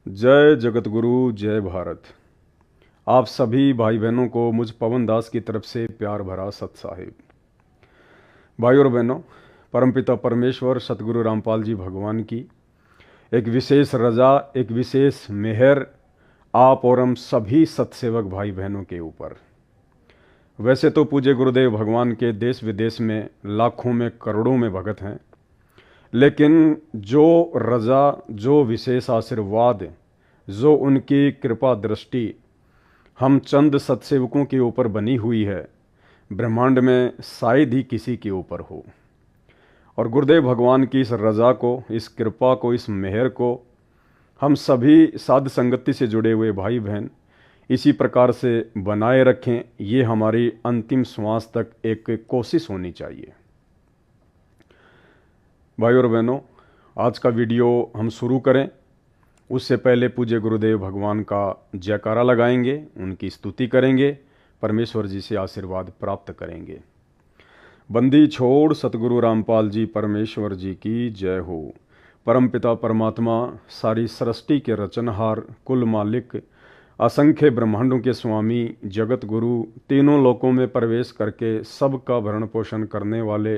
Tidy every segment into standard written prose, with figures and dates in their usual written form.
जय जगत गुरु जय भारत। आप सभी भाई बहनों को मुझ पवन दास की तरफ से प्यार भरा सत साहिब। भाई और बहनों, परमपिता परमेश्वर सतगुरु रामपाल जी भगवान की एक विशेष रजा, एक विशेष मेहर आप और हम सभी सत्सेवक भाई बहनों के ऊपर। वैसे तो पूज्य गुरुदेव भगवान के देश विदेश में लाखों में करोड़ों में भगत हैं, लेकिन जो रजा, जो विशेष आशीर्वाद, जो उनकी कृपा दृष्टि हम चंद सत्सेवकों के ऊपर बनी हुई है, ब्रह्मांड में शायद ही किसी के ऊपर हो। और गुरुदेव भगवान की इस रजा को, इस कृपा को, इस मेहर को हम सभी साध संगति से जुड़े हुए भाई बहन इसी प्रकार से बनाए रखें, ये हमारी अंतिम श्वास तक एक कोशिश होनी चाहिए। भाई और बहनों, आज का वीडियो हम शुरू करें उससे पहले पूज्य गुरुदेव भगवान का जयकारा लगाएंगे, उनकी स्तुति करेंगे, परमेश्वर जी से आशीर्वाद प्राप्त करेंगे। बंदी छोड़ सतगुरु रामपाल जी परमेश्वर जी की जय हो। परमपिता परमात्मा, सारी सृष्टि के रचनहार, कुल मालिक, असंख्य ब्रह्मांडों के स्वामी, जगत गुरु, तीनों लोकों में प्रवेश करके सबका भरण पोषण करने वाले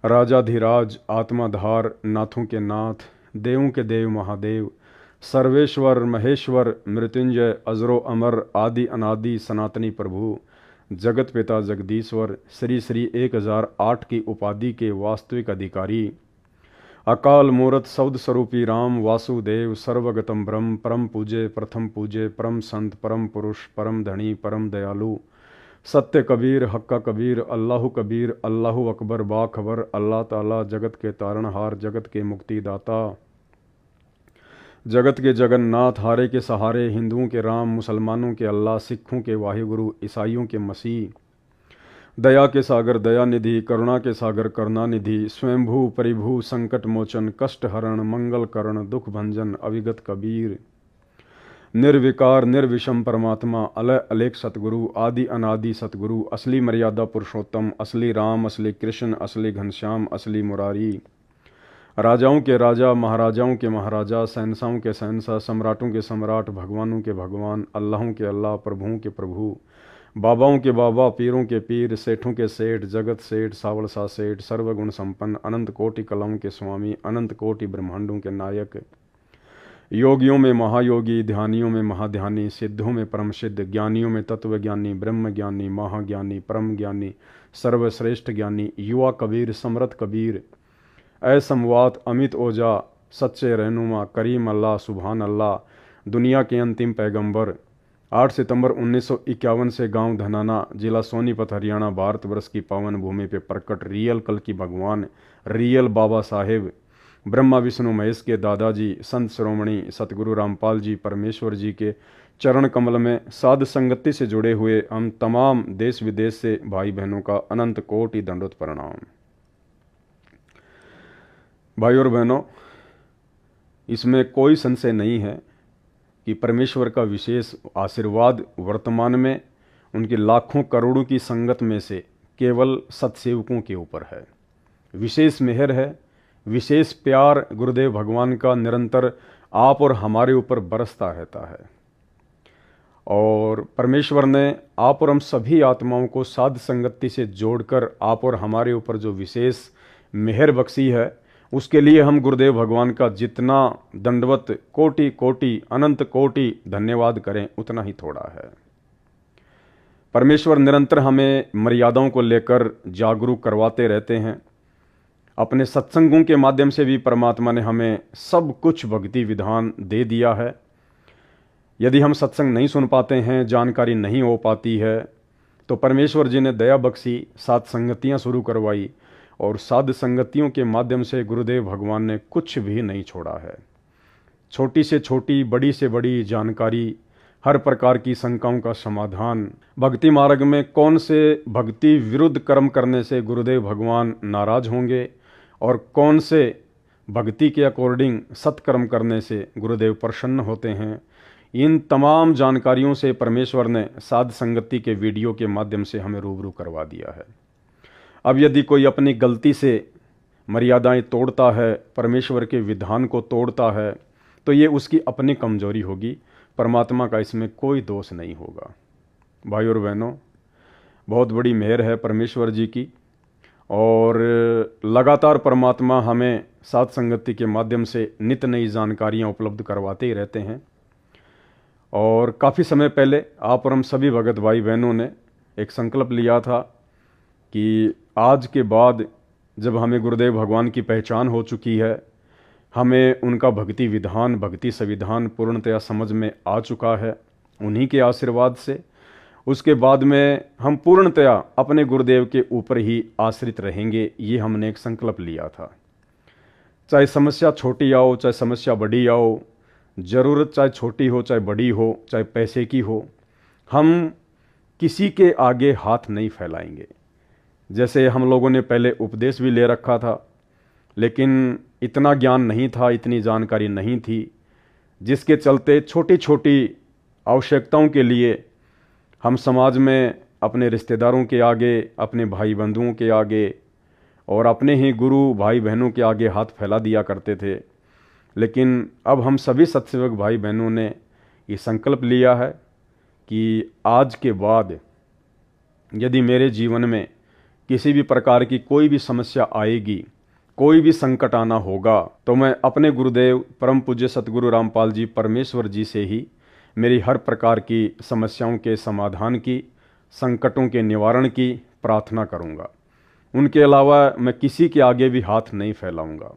राजाधिराज, आत्माधार, नाथों के नाथ, देवों के देव महादेव, सर्वेश्वर महेश्वर, मृत्युंजय, अजरो अमर, आदि अनादि सनातनी प्रभु, जगत पिता जगदीश्वर, श्री श्री 1008 की उपाधि के वास्तविक अधिकारी, अकाल मूर्त शब्द स्वरूपी राम वासुदेव, सर्वगतम ब्रह्म, परम पूजे, प्रथम पूजे, परम संत, परम पुरुष, परम धनी, परम दयालु, सत्य कबीर, हक्का कबीर, अल्लाह कबीर, अल्लाह अकबर, बाखबर, अल्लाह ताला, जगत के तारणहार, जगत के मुक्तिदाता, जगत के जगन्नाथ, हारे के सहारे, हिंदुओं के राम, मुसलमानों के अल्लाह, सिखों के वाहिगुरु, ईसाइयों के मसीह, दया के सागर दयानिधि, करुणा के सागर करुणानिधि, स्वयंभू परिभू, संकट मोचन, कष्ट हरण, मंगल करण, दुख भंजन, अविगत कबीर, निर्विकार निर्विषम परमात्मा, अलय अलेख सतगुरु, आदि अनादि सतगुरु, असली मर्यादा पुरुषोत्तम, असली राम, असली कृष्ण, असली घनश्याम, असली मुरारी, राजाओं के राजा, महाराजाओं के महाराजा, शहंशाहों के शहंशाह, सम्राटों के सम्राट, भगवानों के भगवान, अल्लाहों के अल्लाह, प्रभुओं के प्रभु, बाबाओं के बाबा, पीरों के पीर, सेठों के सेठ, जगत सेठ, सावलसा सेठ, सर्वगुण संपन्न, अनंत कोटि कलाओं के स्वामी, अनंत कोटि ब्रह्मांडों के नायक, योगियों में महायोगी, ध्यानियों में महाध्यानी, सिद्धों में परम सिद्ध, ज्ञानियों में तत्वज्ञानी, ब्रह्म ज्ञानी, महाज्ञानी, परम ज्ञानी, सर्वश्रेष्ठ ज्ञानी, युवा कबीर, समरथ कबीर, असमवात, अमित ओजा, सच्चे रहनुमा, करीम अल्लाह, सुभान अल्लाह, दुनिया के अंतिम पैगंबर, 8 सितंबर 1951 से गांव धनाना, जिला सोनीपत, हरियाणा, भारतवर्ष की पावन भूमि पे प्रकट रियल कल की भगवान, रियल बाबा साहेब, ब्रह्मा विष्णु महेश के दादाजी, संत श्रोमणी सतगुरु रामपाल जी परमेश्वर जी के चरण कमल में साध संगति से जुड़े हुए हम तमाम देश विदेश से भाई बहनों का अनंत कोटि दंडोत प्रणाम। भाई और बहनों, इसमें कोई संशय नहीं है कि परमेश्वर का विशेष आशीर्वाद वर्तमान में उनकी लाखों करोड़ों की संगत में से केवल सत्सेवकों के ऊपर है। विशेष मेहर है, विशेष प्यार गुरुदेव भगवान का निरंतर आप और हमारे ऊपर बरसता रहता है। और परमेश्वर ने आप और हम सभी आत्माओं को साध संगति से जोड़कर आप और हमारे ऊपर जो विशेष मेहर बख्शी है, उसके लिए हम गुरुदेव भगवान का जितना दंडवत, कोटि कोटि, अनंत कोटि धन्यवाद करें उतना ही थोड़ा है। परमेश्वर निरंतर हमें मर्यादाओं को लेकर जागरूक करवाते रहते हैं। अपने सत्संगों के माध्यम से भी परमात्मा ने हमें सब कुछ भक्ति विधान दे दिया है। यदि हम सत्संग नहीं सुन पाते हैं, जानकारी नहीं हो पाती है, तो परमेश्वर जी ने दया बख्शी, साध संगतियाँ शुरू करवाई और साध संगतियों के माध्यम से गुरुदेव भगवान ने कुछ भी नहीं छोड़ा है। छोटी से छोटी, बड़ी से बड़ी जानकारी, हर प्रकार की शंकाओं का समाधान, भक्ति मार्ग में कौन से भक्ति विरुद्ध कर्म करने से गुरुदेव भगवान नाराज होंगे और कौन से भक्ति के अकॉर्डिंग सत्कर्म करने से गुरुदेव प्रसन्न होते हैं, इन तमाम जानकारियों से परमेश्वर ने साध संगति के वीडियो के माध्यम से हमें रूबरू करवा दिया है। अब यदि कोई अपनी गलती से मर्यादाएं तोड़ता है, परमेश्वर के विधान को तोड़ता है, तो ये उसकी अपनी कमजोरी होगी, परमात्मा का इसमें कोई दोष नहीं होगा। भाई और बहनों, बहुत बड़ी मेहर है परमेश्वर जी की, और लगातार परमात्मा हमें साथ संगति के माध्यम से नित नई जानकारियाँ उपलब्ध करवाते ही रहते हैं। और काफ़ी समय पहले आप और हम सभी भगत भाई बहनों ने एक संकल्प लिया था कि आज के बाद जब हमें गुरुदेव भगवान की पहचान हो चुकी है, हमें उनका भक्ति विधान, भक्ति संविधान पूर्णतया समझ में आ चुका है उन्हीं के आशीर्वाद से, उसके बाद में हम पूर्णतया अपने गुरुदेव के ऊपर ही आश्रित रहेंगे। ये हमने एक संकल्प लिया था। चाहे समस्या छोटी आओ, चाहे समस्या बड़ी आओ, ज़रूरत चाहे छोटी हो चाहे बड़ी हो, चाहे पैसे की हो, हम किसी के आगे हाथ नहीं फैलाएंगे। जैसे हम लोगों ने पहले उपदेश भी ले रखा था, लेकिन इतना ज्ञान नहीं था, इतनी जानकारी नहीं थी, जिसके चलते छोटी छोटी आवश्यकताओं के लिए हम समाज में अपने रिश्तेदारों के आगे, अपने भाई बंधुओं के आगे और अपने ही गुरु भाई बहनों के आगे हाथ फैला दिया करते थे। लेकिन अब हम सभी सत्सेवक भाई बहनों ने ये संकल्प लिया है कि आज के बाद यदि मेरे जीवन में किसी भी प्रकार की कोई भी समस्या आएगी, कोई भी संकट आना होगा, तो मैं अपने गुरुदेव परम पूज्य सतगुरु रामपाल जी परमेश्वर जी से ही मेरी हर प्रकार की समस्याओं के समाधान की, संकटों के निवारण की प्रार्थना करूंगा। उनके अलावा मैं किसी के आगे भी हाथ नहीं फैलाऊंगा।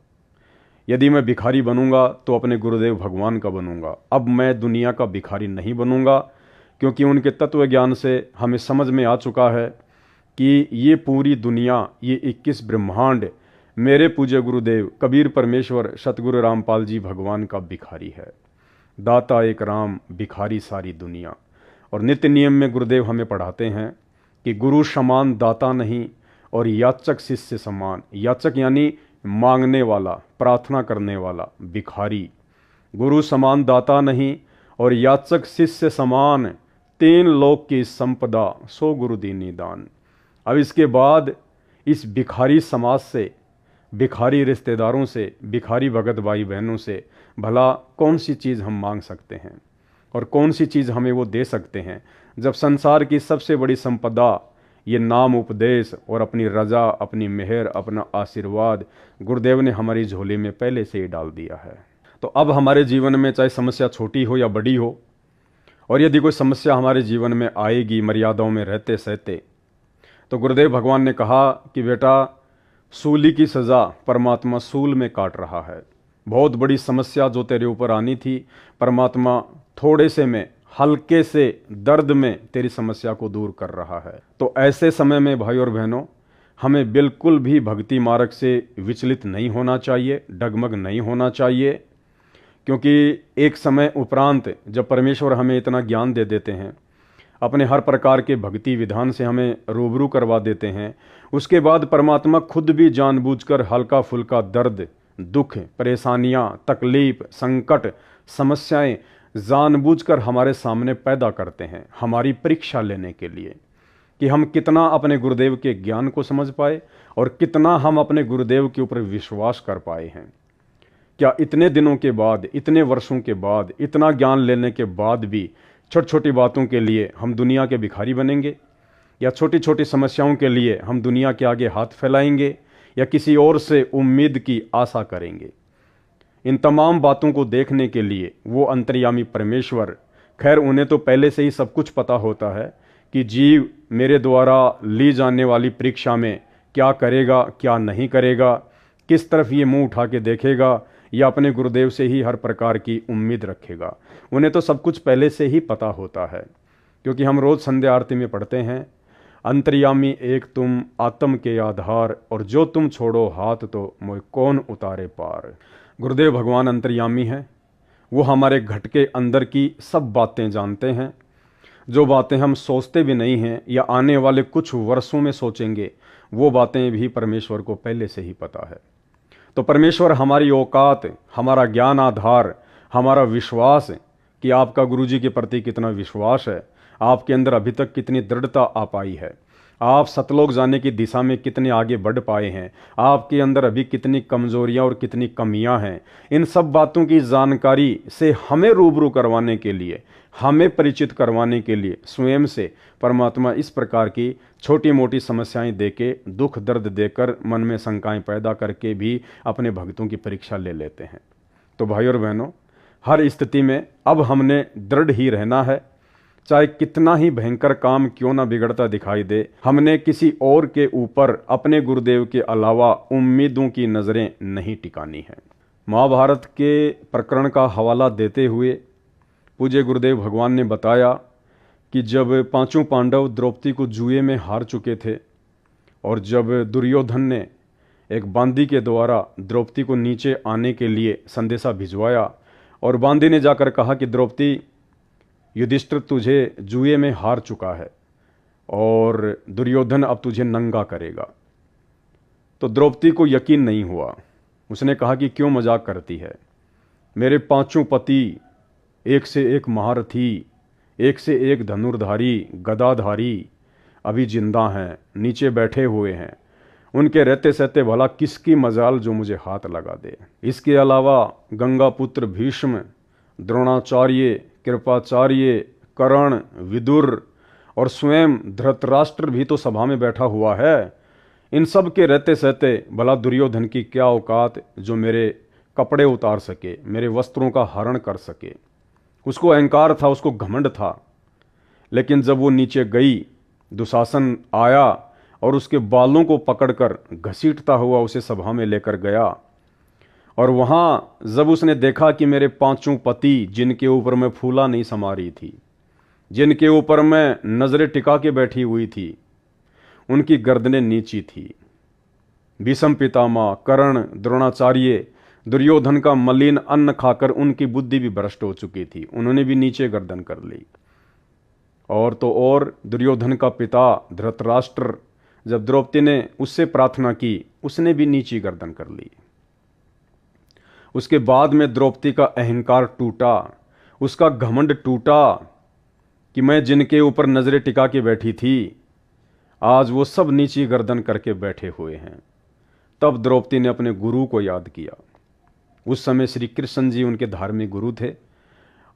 यदि मैं भिखारी बनूंगा तो अपने गुरुदेव भगवान का बनूंगा। अब मैं दुनिया का भिखारी नहीं बनूंगा, क्योंकि उनके तत्व ज्ञान से हमें समझ में आ चुका है कि ये पूरी दुनिया, ये 21 ब्रह्मांड मेरे पूज्य गुरुदेव कबीर परमेश्वर सतगुरु रामपाल जी भगवान का भिखारी है। दाता एक राम, भिखारी सारी दुनिया। और नित्य नियम में गुरुदेव हमें पढ़ाते हैं कि गुरु समान दाता नहीं और याचक शिष्य समान। याचक यानी मांगने वाला, प्रार्थना करने वाला, भिखारी। गुरु समान दाता नहीं और याचक शिष्य समान, तीन लोक की संपदा सो गुरु दीनी दान। अब इसके बाद इस भिखारी समाज से, भिखारी रिश्तेदारों से, भिखारी भगत भाई बहनों से भला कौन सी चीज़ हम मांग सकते हैं और कौन सी चीज़ हमें वो दे सकते हैं, जब संसार की सबसे बड़ी संपदा ये नाम उपदेश और अपनी रजा, अपनी मेहर, अपना आशीर्वाद गुरुदेव ने हमारी झोली में पहले से ही डाल दिया है। तो अब हमारे जीवन में चाहे समस्या छोटी हो या बड़ी हो, और यदि कोई समस्या हमारे जीवन में आएगी मर्यादाओं में रहते सहते, तो गुरुदेव भगवान ने कहा कि बेटा, सूली की सज़ा परमात्मा सूल में काट रहा है। बहुत बड़ी समस्या जो तेरे ऊपर आनी थी, परमात्मा थोड़े से में, हल्के से दर्द में तेरी समस्या को दूर कर रहा है। तो ऐसे समय में भाई और बहनों, हमें बिल्कुल भी भक्ति मार्ग से विचलित नहीं होना चाहिए, डगमग नहीं होना चाहिए, क्योंकि एक समय उपरांत जब परमेश्वर हमें इतना ज्ञान दे देते हैं, अपने हर प्रकार के भक्ति विधान से हमें रूबरू करवा देते हैं, उसके बाद परमात्मा खुद भी जानबूझकर हल्का फुल्का दर्द, दुख, परेशानियां, तकलीफ, संकट, समस्याएं जानबूझकर हमारे सामने पैदा करते हैं, हमारी परीक्षा लेने के लिए कि हम कितना अपने गुरुदेव के ज्ञान को समझ पाए और कितना हम अपने गुरुदेव के ऊपर विश्वास कर पाए हैं। क्या इतने दिनों के बाद, इतने वर्षों के बाद, इतना ज्ञान लेने के बाद भी छोटी छोटी बातों के लिए हम दुनिया के भिखारी बनेंगे, या छोटी छोटी समस्याओं के लिए हम दुनिया के आगे हाथ फैलाएंगे, या किसी और से उम्मीद की आशा करेंगे? इन तमाम बातों को देखने के लिए वो अंतर्यामी परमेश्वर, खैर उन्हें तो पहले से ही सब कुछ पता होता है कि जीव मेरे द्वारा ली जाने वाली परीक्षा में क्या करेगा, क्या नहीं करेगा, किस तरफ ये मुंह उठा के देखेगा, या अपने गुरुदेव से ही हर प्रकार की उम्मीद रखेगा। उन्हें तो सब कुछ पहले से ही पता होता है, क्योंकि हम रोज़ संध्या आरती में पढ़ते हैं, अंतर्यामी एक तुम आत्म के आधार, और जो तुम छोड़ो हाथ तो मोह कौन उतारे पार। गुरुदेव भगवान अंतर्यामी हैं, वो हमारे घट के अंदर की सब बातें जानते हैं। जो बातें हम सोचते भी नहीं हैं या आने वाले कुछ वर्षों में सोचेंगे, वो बातें भी परमेश्वर को पहले से ही पता है। तो परमेश्वर हमारी औकात, हमारा ज्ञान आधार, हमारा विश्वास कि आपका गुरुजी के प्रति कितना विश्वास है, आपके अंदर अभी तक कितनी दृढ़ता आ पाई है, आप सतलोक जाने की दिशा में कितने आगे बढ़ पाए हैं, आपके अंदर अभी कितनी कमजोरियां और कितनी कमियां हैं, इन सब बातों की जानकारी से हमें रूबरू करवाने के लिए, हमें परिचित करवाने के लिए स्वयं से परमात्मा इस प्रकार की छोटी मोटी समस्याएं देके, दुख दर्द देकर, मन में शंकाएं पैदा करके भी अपने भक्तों की परीक्षा ले लेते हैं। तो भाई और बहनों, हर स्थिति में अब हमने दृढ़ ही रहना है। चाहे कितना ही भयंकर काम क्यों ना बिगड़ता दिखाई दे, हमने किसी और के ऊपर अपने गुरुदेव के अलावा उम्मीदों की नज़रें नहीं टिकानी है। महाभारत के प्रकरण का हवाला देते हुए पूज्य गुरुदेव भगवान ने बताया कि जब पांचों पांडव द्रौपदी को जुए में हार चुके थे और जब दुर्योधन ने एक बांदी के द्वारा द्रौपदी को नीचे आने के लिए संदेशा भिजवाया और बांदी ने जाकर कहा कि द्रौपदी, युधिष्ठिर तुझे जुए में हार चुका है और दुर्योधन अब तुझे नंगा करेगा, तो द्रौपदी को यकीन नहीं हुआ। उसने कहा कि क्यों मजाक करती है, मेरे पांचों पति एक से एक महारथी, एक से एक धनुर्धारी, गदाधारी अभी जिंदा हैं, नीचे बैठे हुए हैं, उनके रहते सहते भला किसकी मजाल जो मुझे हाथ लगा दे। इसके अलावा गंगा पुत्र भीष्म, द्रोणाचार्य, कृपाचार्य, कर्ण, विदुर और स्वयं धृतराष्ट्र भी तो सभा में बैठा हुआ है। इन सब के रहते सहते भला दुर्योधन की क्या औकात जो मेरे कपड़े उतार सके, मेरे वस्त्रों का हरण कर सके। उसको अहंकार था, उसको घमंड था। लेकिन जब वो नीचे गई, दुशासन आया और उसके बालों को पकड़कर घसीटता हुआ उसे सभा में लेकर गया, और वहां जब उसने देखा कि मेरे पांचों पति जिनके ऊपर मैं फूला नहीं समा रही थी, जिनके ऊपर मैं नजरें टिका के बैठी हुई थी, उनकी गर्दनें नीची थी। भीष्म पितामह, कर्ण, द्रोणाचार्य, दुर्योधन का मलिन अन्न खाकर उनकी बुद्धि भी भ्रष्ट हो चुकी थी, उन्होंने भी नीचे गर्दन कर ली। और तो और दुर्योधन का पिता धृतराष्ट्र, जब द्रौपदी ने उससे प्रार्थना की, उसने भी नीची गर्दन कर ली। उसके बाद में द्रौपदी का अहंकार टूटा, उसका घमंड टूटा कि मैं जिनके ऊपर नजरें टिका के बैठी थी, आज वो सब नीची गर्दन करके बैठे हुए हैं। तब द्रौपदी ने अपने गुरु को याद किया। उस समय श्री कृष्ण जी उनके धार्मिक गुरु थे,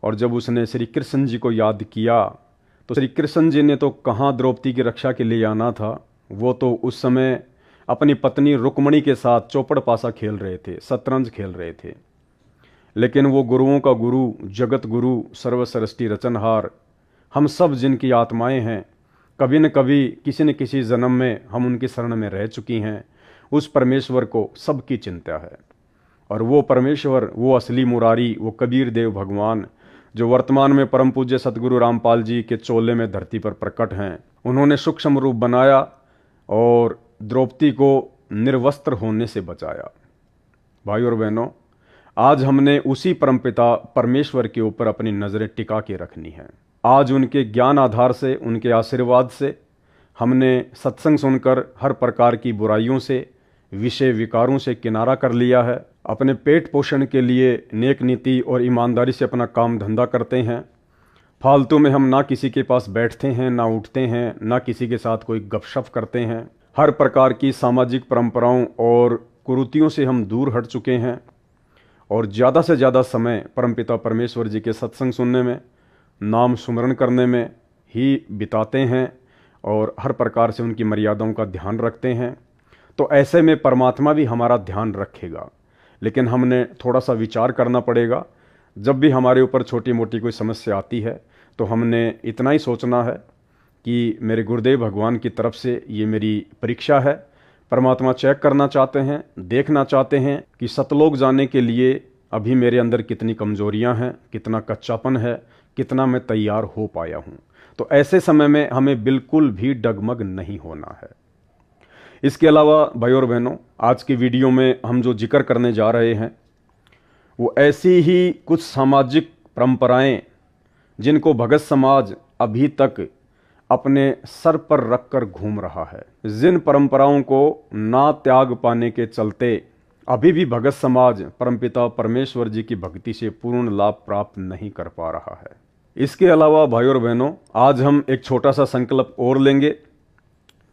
और जब उसने श्री कृष्ण जी को याद किया तो श्री कृष्ण जी ने तो कहाँ द्रौपदी की रक्षा के लिए आना था, वो तो उस समय अपनी पत्नी रुक्मणी के साथ चौपड़ पासा खेल रहे थे, शतरंज खेल रहे थे। लेकिन वो गुरुओं का गुरु, जगत गुरु, सर्वसृष्टि रचनहार, हम सब जिनकी आत्माएं हैं, कभी न कभी किसी न किसी जन्म में हम उनकी शरण में रह चुकी हैं, उस परमेश्वर को सबकी चिंता है। और वो परमेश्वर, वो असली मुरारी, वो कबीर देव भगवान जो वर्तमान में परम पूज्य सतगुरु रामपाल जी के चोले में धरती पर प्रकट हैं, उन्होंने सूक्ष्म रूप बनाया और द्रौपदी को निर्वस्त्र होने से बचाया। भाई और बहनों, आज हमने उसी परमपिता परमेश्वर के ऊपर अपनी नज़रें टिका के रखनी है। आज उनके ज्ञान आधार से, उनके आशीर्वाद से हमने सत्संग सुनकर हर प्रकार की बुराइयों से, विषय विकारों से किनारा कर लिया है। अपने पेट पोषण के लिए नेक नीति और ईमानदारी से अपना काम धंधा करते हैं। फालतू में हम ना किसी के पास बैठते हैं, ना उठते हैं, ना किसी के साथ कोई गपशप करते हैं। हर प्रकार की सामाजिक परंपराओं और कुरीतियों से हम दूर हट चुके हैं और ज़्यादा से ज़्यादा समय परमपिता परमेश्वर जी के सत्संग सुनने में, नाम सुमरण करने में ही बिताते हैं और हर प्रकार से उनकी मर्यादाओं का ध्यान रखते हैं। तो ऐसे में परमात्मा भी हमारा ध्यान रखेगा। लेकिन हमने थोड़ा सा विचार करना पड़ेगा। जब भी हमारे ऊपर छोटी मोटी कोई समस्या आती है तो हमने इतना ही सोचना है कि मेरे गुरुदेव भगवान की तरफ से ये मेरी परीक्षा है। परमात्मा चेक करना चाहते हैं, देखना चाहते हैं कि सतलोक जाने के लिए अभी मेरे अंदर कितनी कमजोरियां हैं, कितना कच्चापन है, कितना मैं तैयार हो पाया हूं। तो ऐसे समय में हमें बिल्कुल भी डगमग नहीं होना है। इसके अलावा भाई और बहनों, आज की वीडियो में हम जो जिक्र करने जा रहे हैं वो ऐसी ही कुछ सामाजिक परंपराएं जिनको भगत समाज अभी तक अपने सर पर रखकर घूम रहा है, जिन परंपराओं को ना त्याग पाने के चलते अभी भी भगत समाज परमपिता परमेश्वर जी की भक्ति से पूर्ण लाभ प्राप्त नहीं कर पा रहा है। इसके अलावा भाई और बहनों, आज हम एक छोटा सा संकल्प और लेंगे।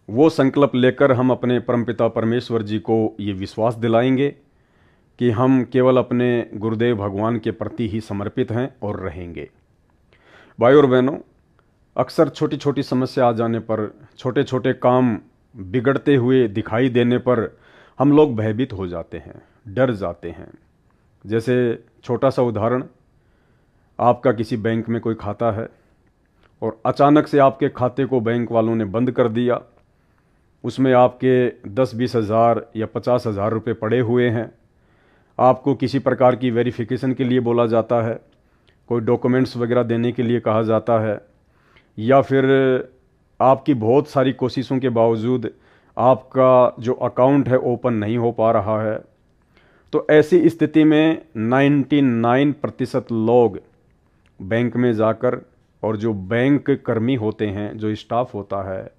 वो संकल्प लेकर हम अपने परमपिता परमेश्वर जी को ये विश्वास दिलाएंगे कि हम केवल अपने गुरुदेव भगवान के प्रति ही समर्पित हैं और रहेंगे। भाई और बहनों, अक्सर छोटी छोटी समस्या आ जाने पर, छोटे छोटे काम बिगड़ते हुए दिखाई देने पर हम लोग भयभीत हो जाते हैं, डर जाते हैं। जैसे छोटा सा उदाहरण, आपका किसी बैंक में कोई खाता है और अचानक से आपके खाते को बैंक वालों ने बंद कर दिया। उसमें आपके 10-20 हज़ार या 50 हज़ार रुपये पड़े हुए हैं। आपको किसी प्रकार की वेरिफिकेशन के लिए बोला जाता है, कोई डॉक्यूमेंट्स वगैरह देने के लिए कहा जाता है, या फिर आपकी बहुत सारी कोशिशों के बावजूद आपका जो अकाउंट है ओपन नहीं हो पा रहा है। तो ऐसी स्थिति में 99% लोग बैंक में जाकर, और जो बैंक कर्मी होते हैं, जो स्टाफ होता है,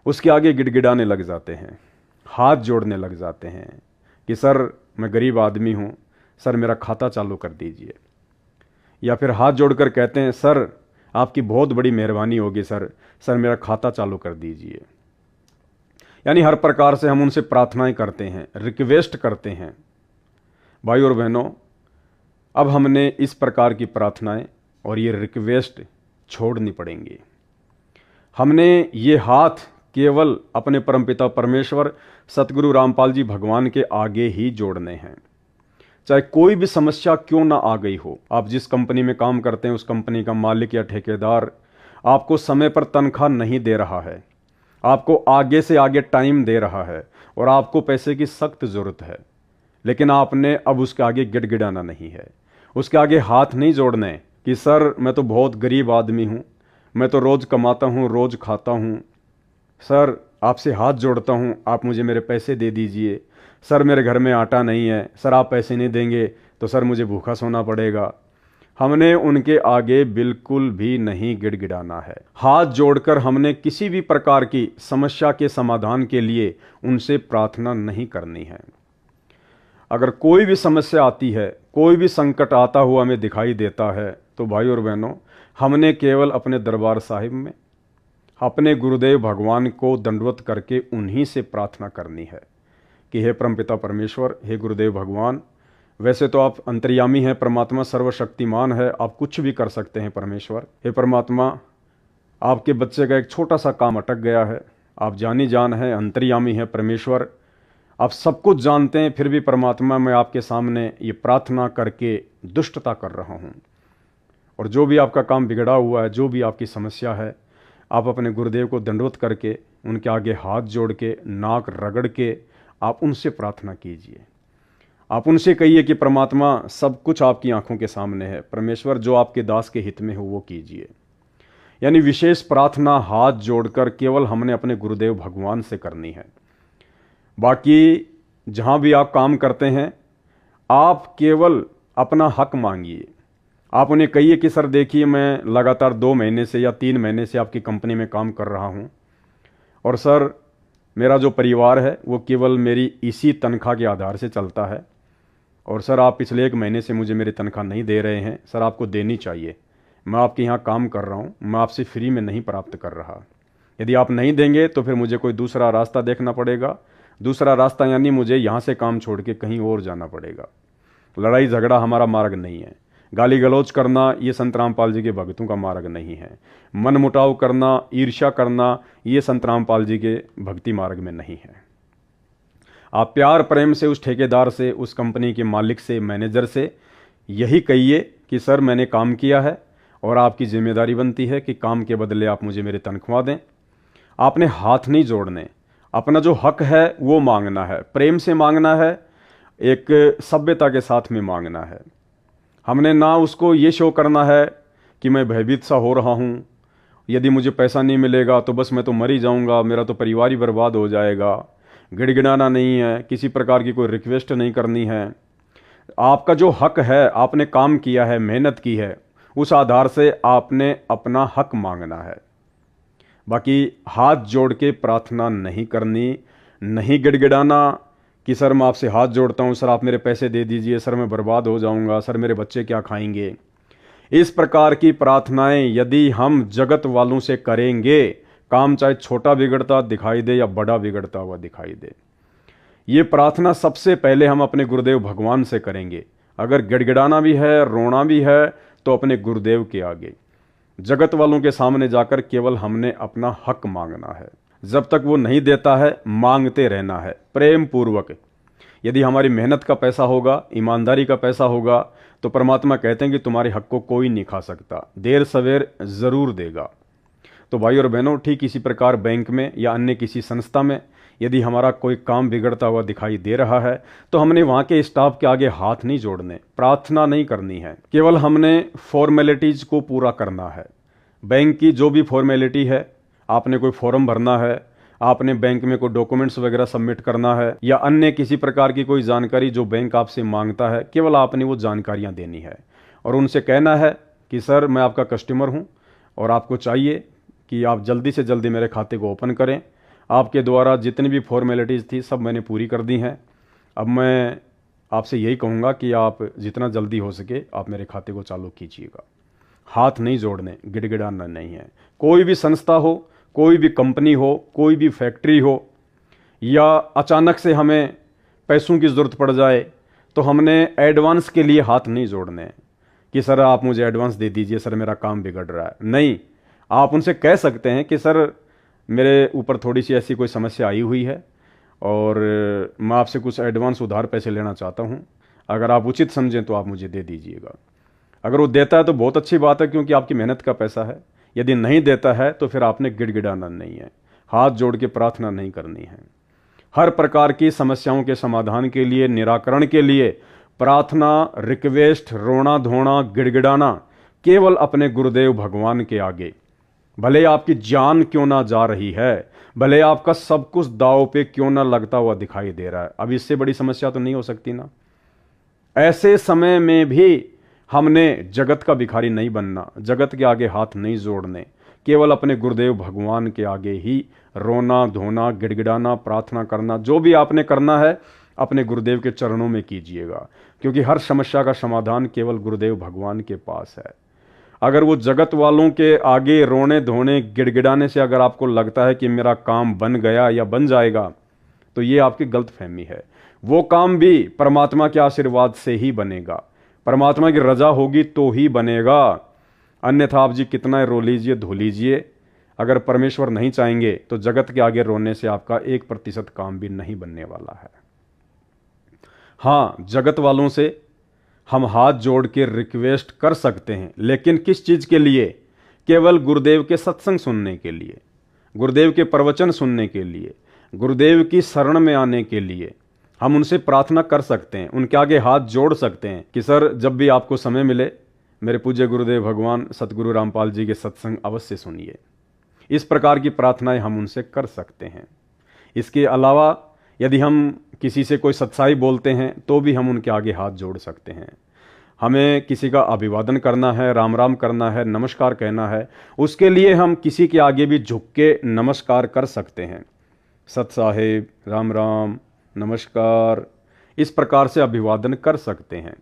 उसके आगे गिड़गिड़ाने लग जाते हैं, हाथ जोड़ने लग जाते हैं कि सर मैं गरीब आदमी हूँ, सर मेरा खाता चालू कर दीजिए। या फिर हाथ जोड़कर कहते हैं सर आपकी बहुत बड़ी मेहरबानी होगी, सर मेरा खाता चालू कर दीजिए। यानी हर प्रकार से हम उनसे प्रार्थनाएं करते हैं, रिक्वेस्ट करते हैं। भाई और बहनों, अब हमने इस प्रकार की प्रार्थनाएं और ये रिक्वेस्ट छोड़नी पड़ेंगी। हमने ये हाथ केवल अपने परमपिता परमेश्वर सतगुरु रामपाल जी भगवान के आगे ही जोड़ने हैं। चाहे कोई भी समस्या क्यों ना आ गई हो, आप जिस कंपनी में काम करते हैं उस कंपनी का मालिक या ठेकेदार आपको समय पर तनख्वाह नहीं दे रहा है, आपको आगे से आगे टाइम दे रहा है और आपको पैसे की सख्त ज़रूरत है, लेकिन आपने अब उसके आगे गिड़गिड़ाना नहीं है, उसके आगे हाथ नहीं जोड़ने कि सर मैं तो बहुत गरीब आदमी हूँ, मैं तो रोज़ कमाता हूँ, रोज़ खाता हूँ, सर आपसे हाथ जोड़ता हूँ, आप मुझे मेरे पैसे दे दीजिए, सर मेरे घर में आटा नहीं है, सर आप पैसे नहीं देंगे तो सर मुझे भूखा सोना पड़ेगा। हमने उनके आगे बिल्कुल भी नहीं गिड़गिड़ाना है। हाथ जोड़कर हमने किसी भी प्रकार की समस्या के समाधान के लिए उनसे प्रार्थना नहीं करनी है। अगर कोई भी समस्या आती है, कोई भी संकट आता हुआ हमें दिखाई देता है, तो भाई और बहनों, हमने केवल अपने दरबार साहिब में अपने गुरुदेव भगवान को दंडवत करके उन्हीं से प्रार्थना करनी है कि हे परमपिता परमेश्वर, हे गुरुदेव भगवान, वैसे तो आप अंतर्यामी हैं, परमात्मा सर्वशक्तिमान है, आप कुछ भी कर सकते हैं परमेश्वर। हे परमात्मा, आपके बच्चे का एक छोटा सा काम अटक गया है, आप जानी जान है, अंतर्यामी है परमेश्वर, आप सब कुछ जानते हैं, फिर भी परमात्मा मैं आपके सामने ये प्रार्थना करके दुष्टता कर रहा हूँ। और जो भी आपका काम बिगड़ा हुआ है, जो भी आपकी समस्या है, आप अपने गुरुदेव को दंडवत करके उनके आगे हाथ जोड़ के, नाक रगड़ के आप उनसे प्रार्थना कीजिए। आप उनसे कहिए कि परमात्मा सब कुछ आपकी आंखों के सामने है, परमेश्वर जो आपके दास के हित में हो वो कीजिए। यानी विशेष प्रार्थना हाथ जोड़कर केवल हमने अपने गुरुदेव भगवान से करनी है। बाकी जहाँ भी आप काम करते हैं, आप केवल अपना हक मांगिए। आप उन्हें कहिए कि सर देखिए मैं लगातार 2 महीने से या 3 महीने से आपकी कंपनी में काम कर रहा हूँ, और सर मेरा जो परिवार है वो केवल मेरी इसी तनख्वाह के आधार से चलता है, और सर आप पिछले 1 महीने से मुझे मेरी तनख्वाह नहीं दे रहे हैं, सर आपको देनी चाहिए। मैं आपके यहाँ काम कर रहा हूँ, मैं आपसे फ्री में नहीं प्राप्त कर रहा। यदि आप नहीं देंगे तो फिर मुझे कोई दूसरा रास्ता देखना पड़ेगा। दूसरा रास्ता यानी मुझे यहाँ से काम छोड़ के कहीं और जाना पड़ेगा। लड़ाई झगड़ा हमारा मार्ग नहीं है। गाली गलौज करना ये संत रामपाल जी के भक्तों का मार्ग नहीं है। मन मुटाव करना, ईर्ष्या करना ये संत रामपाल जी के भक्ति मार्ग में नहीं है। आप प्यार प्रेम से उस ठेकेदार से, उस कंपनी के मालिक से, मैनेजर से यही कहिए कि सर मैंने काम किया है और आपकी जिम्मेदारी बनती है कि काम के बदले आप मुझे मेरी तनख्वाह दें। आपने हाथ नहीं जोड़ने, अपना जो हक है वो मांगना है, प्रेम से मांगना है, एक सभ्यता के साथ में मांगना है। हमने ना उसको ये शो करना है कि मैं भयभीत सा हो रहा हूँ, यदि मुझे पैसा नहीं मिलेगा तो बस मैं तो मर ही जाऊँगा, मेरा तो परिवार ही बर्बाद हो जाएगा। गिड़गिड़ाना नहीं है, किसी प्रकार की कोई रिक्वेस्ट नहीं करनी है। आपका जो हक है, आपने काम किया है, मेहनत की है, उस आधार से आपने अपना हक मांगना है। बाकी हाथ जोड़ के प्रार्थना नहीं करनी, नहीं गिड़गिड़ाना कि सर मैं आपसे हाथ जोड़ता हूँ, सर आप मेरे पैसे दे दीजिए, सर मैं बर्बाद हो जाऊँगा, सर मेरे बच्चे क्या खाएंगे। इस प्रकार की प्रार्थनाएं यदि हम जगत वालों से करेंगे, काम चाहे छोटा बिगड़ता दिखाई दे या बड़ा बिगड़ता हुआ दिखाई दे। ये प्रार्थना सबसे पहले हम अपने गुरुदेव भगवान से करेंगे। अगर गिड़गिड़ाना भी है, रोना भी है, तो अपने गुरुदेव के आगे, जगत वालों के सामने जाकर केवल हमने अपना हक मांगना है। जब तक वो नहीं देता है, मांगते रहना है प्रेम पूर्वक। यदि हमारी मेहनत का पैसा होगा, ईमानदारी का पैसा होगा, तो परमात्मा कहते हैं कि तुम्हारे हक को कोई नहीं खा सकता, देर सवेर जरूर देगा। तो भाई और बहनों, ठीक इसी प्रकार बैंक में या अन्य किसी संस्था में यदि हमारा कोई काम बिगड़ता हुआ दिखाई दे रहा है, तो हमने वहाँ के स्टाफ के आगे हाथ नहीं जोड़ने, प्रार्थना नहीं करनी है। केवल हमने फॉर्मेलिटीज़ को पूरा करना है। बैंक की जो भी फॉर्मेलिटी है, आपने कोई फॉर्म भरना है, आपने बैंक में कोई डॉक्यूमेंट्स वगैरह सबमिट करना है, या अन्य किसी प्रकार की कोई जानकारी जो बैंक आपसे मांगता है, केवल आपने वो जानकारियाँ देनी है और उनसे कहना है कि सर मैं आपका कस्टमर हूँ और आपको चाहिए कि आप जल्दी से जल्दी मेरे खाते को ओपन करें। आपके द्वारा जितनी भी फॉर्मेलिटीज़ थी सब मैंने पूरी कर दी हैं। अब मैं आपसे यही कहूँगा कि आप जितना जल्दी हो सके आप मेरे खाते को चालू कीजिएगा। हाथ नहीं जोड़ने, गिड़गिड़ाना नहीं है। कोई भी संस्था हो, कोई भी कंपनी हो, कोई भी फैक्ट्री हो, या अचानक से हमें पैसों की ज़रूरत पड़ जाए, तो हमने एडवांस के लिए हाथ नहीं जोड़ने कि सर आप मुझे एडवांस दे दीजिए, सर मेरा काम बिगड़ रहा है। नहीं, आप उनसे कह सकते हैं कि सर मेरे ऊपर थोड़ी सी ऐसी कोई समस्या आई हुई है और मैं आपसे कुछ एडवांस उधार पैसे लेना चाहता हूँ, अगर आप उचित समझें तो आप मुझे दे दीजिएगा। अगर वो देता है तो बहुत अच्छी बात है, क्योंकि आपकी मेहनत का पैसा है। यदि नहीं देता है तो फिर आपने गिड़गिड़ाना नहीं है, हाथ जोड़ के प्रार्थना नहीं करनी है। हर प्रकार की समस्याओं के समाधान के लिए, निराकरण के लिए प्रार्थना, रिक्वेस्ट, रोना धोना, गिड़गिड़ाना केवल अपने गुरुदेव भगवान के आगे। भले आपकी जान क्यों ना जा रही है, भले आपका सब कुछ दांव पे क्यों ना लगता हुआ दिखाई दे रहा है, अब इससे बड़ी समस्या तो नहीं हो सकती ना। ऐसे समय में भी हमने जगत का भिखारी नहीं बनना, जगत के आगे हाथ नहीं जोड़ने, केवल अपने गुरुदेव भगवान के आगे ही रोना धोना, गिड़गिड़ाना, प्रार्थना करना, जो भी आपने करना है अपने गुरुदेव के चरणों में कीजिएगा, क्योंकि हर समस्या का समाधान केवल गुरुदेव भगवान के पास है। अगर वो जगत वालों के आगे रोने धोने, गिड़गिड़ाने से अगर आपको लगता है कि मेरा काम बन गया या बन जाएगा, तो ये आपकी गलतफहमी है। वो काम भी परमात्मा के आशीर्वाद से ही बनेगा, परमात्मा की रजा होगी तो ही बनेगा। अन्यथा आप जी कितना रो लीजिए, धो लीजिए, अगर परमेश्वर नहीं चाहेंगे तो जगत के आगे रोने से आपका 1% काम भी नहीं बनने वाला है। हाँ, जगत वालों से हम हाथ जोड़ के रिक्वेस्ट कर सकते हैं, लेकिन किस चीज़ के लिए? केवल गुरुदेव के सत्संग सुनने के लिए, गुरुदेव के प्रवचन सुनने के लिए, गुरुदेव की शरण में आने के लिए हम उनसे प्रार्थना कर सकते हैं, उनके आगे हाथ जोड़ सकते हैं कि सर जब भी आपको समय मिले मेरे पूज्य गुरुदेव भगवान सतगुरु रामपाल जी के सत्संग अवश्य सुनिए। इस प्रकार की प्रार्थनाएं हम उनसे कर सकते हैं। इसके अलावा यदि हम किसी से कोई सत्साई बोलते हैं तो भी हम उनके आगे हाथ जोड़ सकते हैं। हमें किसी का अभिवादन करना है, राम राम करना है, नमस्कार कहना है, उसके लिए हम किसी के आगे भी झुक के नमस्कार कर सकते हैं। सत साहेब, राम राम, नमस्कार, इस प्रकार से अभिवादन कर सकते हैं।